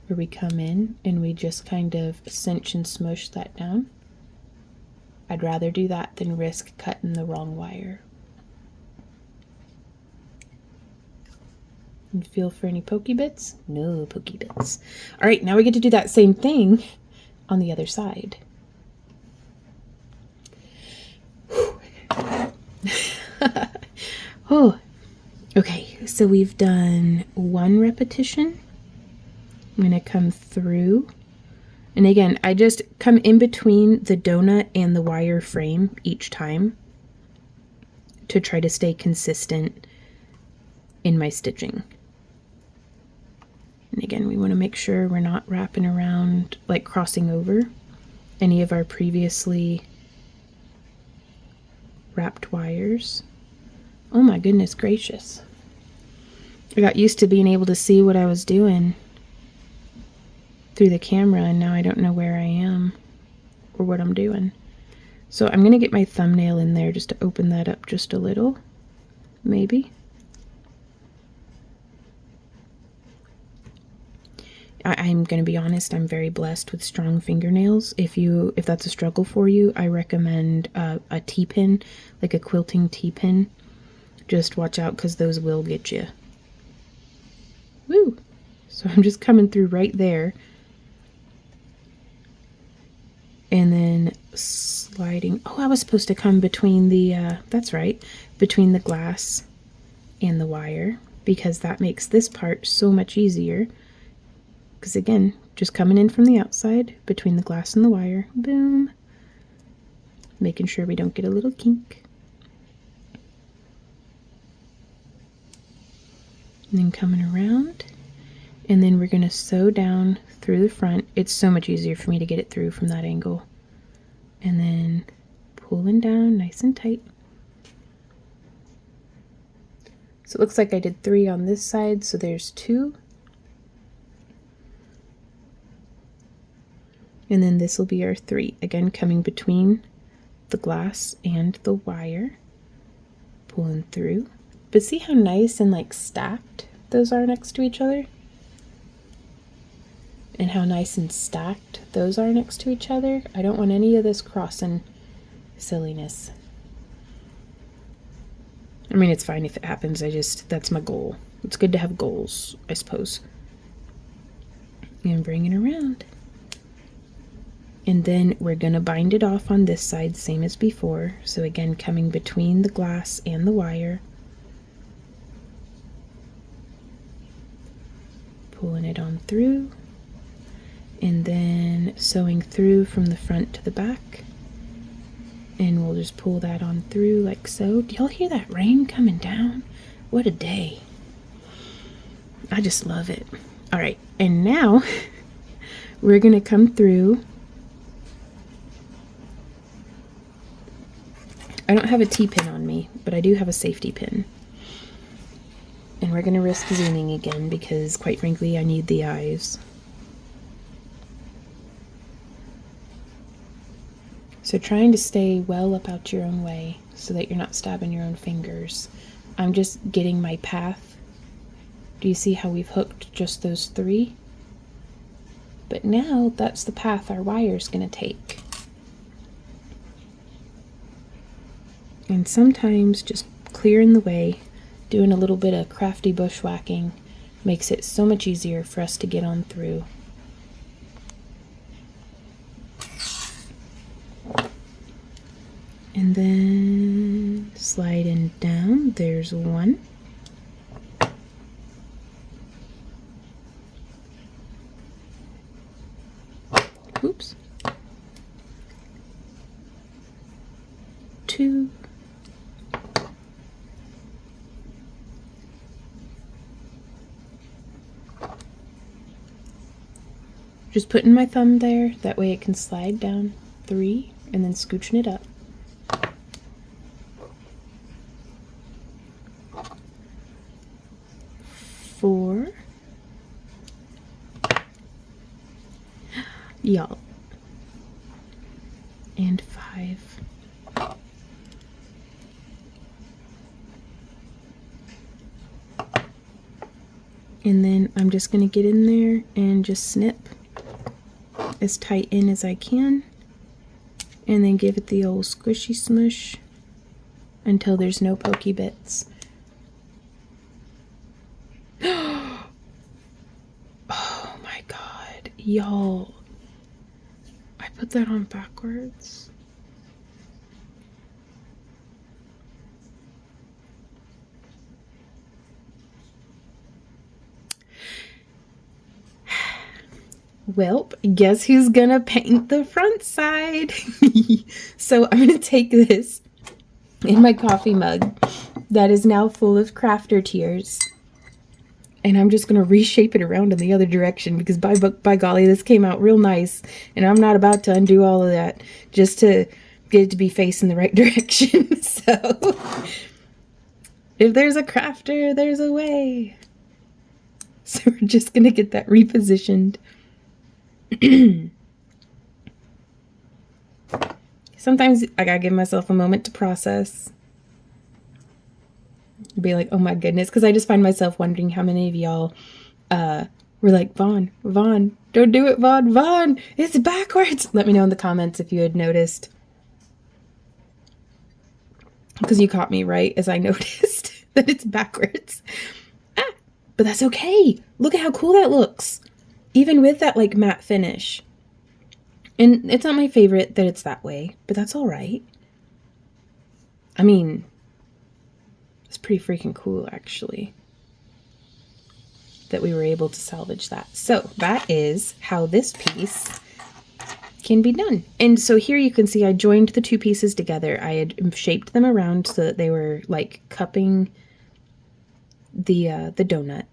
Where we come in and we just kind of cinch and smush that down. I'd rather do that than risk cutting the wrong wire. And feel for any pokey bits. No pokey bits. All right, now we get to do that same thing on the other side. Oh, okay, so we've done one repetition. I'm gonna come through, and again, I just come in between the donut and the wire frame each time to try to stay consistent in my stitching. And again, we want to make sure we're not wrapping around, like crossing over any of our previously wrapped wires. Oh my goodness gracious. I got used to being able to see what I was doing through the camera, and now I don't know where I am or what I'm doing. So I'm going to get my thumbnail in there just to open that up just a little, maybe. I'm going to be honest, I'm very blessed with strong fingernails. If that's a struggle for you, I recommend a T-pin, like a quilting T-pin. Just watch out because those will get you. Woo! So I'm just coming through right there. And then sliding. Oh, I was supposed to come between the, that's right, between the glass and the wire, because that makes this part so much easier. Because again, just coming in from the outside, between the glass and the wire, boom. Making sure we don't get a little kink. And then coming around, and then we're going to sew down through the front. It's so much easier for me to get it through from that angle. And then pulling down nice and tight. So it looks like I did 3 on this side, so there's 2. And then this will be our 3. Again, coming between the glass and the wire. Pulling through. But see how nice and like stacked those are next to each other? And how nice and stacked those are next to each other? I don't want any of this crossing silliness. I mean, it's fine if it happens. That's my goal. It's good to have goals, I suppose. And bring it around. And then we're going to bind it off on this side, same as before. So again, coming between the glass and the wire. Pulling it on through. And then sewing through from the front to the back. And we'll just pull that on through like so. Do y'all hear that rain coming down? What a day. I just love it. All right, and now we're going to come through. I don't have a T-pin on me, but I do have a safety pin. And we're going to risk zooming again because, quite frankly, I need the eyes. So trying to stay well up out your own way so that you're not stabbing your own fingers. I'm just getting my path. Do you see how we've hooked just those 3? But now that's the path our wire's going to take. And sometimes just clearing the way, doing a little bit of crafty bushwhacking, makes it so much easier for us to get on through. And then sliding down, there's 1. Oops. 2. Just putting my thumb there, that way it can slide down. 3, and then scooching it up. 4. Y'all. And 5. And then I'm just going to get in there and just snip as tight in as I can. And then give it the old squishy smush until there's no pokey bits. Y'all, I put that on backwards. Well, guess who's gonna paint the front side? So I'm gonna take this in my coffee mug that is now full of crafter tears, and I'm just gonna reshape it around in the other direction because by golly, this came out real nice, and I'm not about to undo all of that just to get it to be facing the right direction. So if there's a crafter, there's a way. So we're just gonna get that repositioned. Sometimes I gotta give myself a moment to process. Be like, oh my goodness, because I just find myself wondering how many of y'all were like, Vaughn, don't do it, Vaughn, it's backwards. Let me know in the comments if you had noticed. Because you caught me right as I noticed that it's backwards. But that's okay. Look at how cool that looks. Even with that like matte finish. And it's not my favorite that it's that way, but that's all right. I mean, it's pretty freaking cool actually that we were able to salvage that. So that is how this piece can be done. And so here you can see I joined the two pieces together. I had shaped them around so that they were like cupping the donut.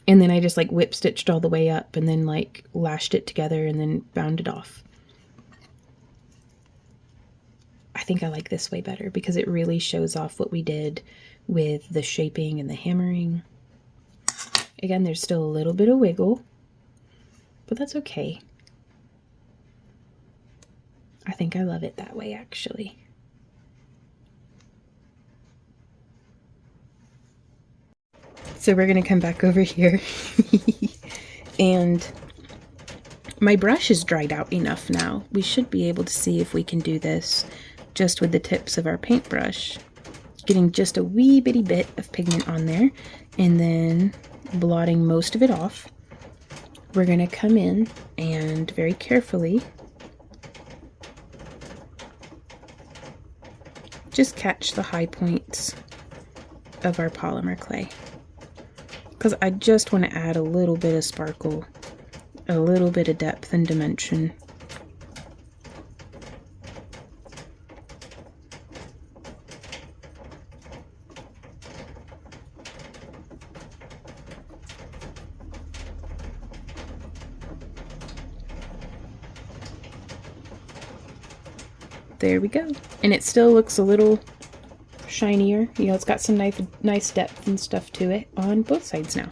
And then I just like whip stitched all the way up and then like lashed it together and then bound it off. I think I like this way better because it really shows off what we did with the shaping and the hammering. Again, there's still a little bit of wiggle, but that's okay. I think I love it that way actually. So we're gonna come back over here and my brush is dried out enough now. We should be able to see if we can do this just with the tips of our paintbrush. Getting just a wee bitty bit of pigment on there and then blotting most of it off. We're gonna come in and very carefully just catch the high points of our polymer clay. Because I just want to add a little bit of sparkle, a little bit of depth and dimension. There we go. And it still looks a little shinier. You know, it's got some nice depth and stuff to it on both sides now.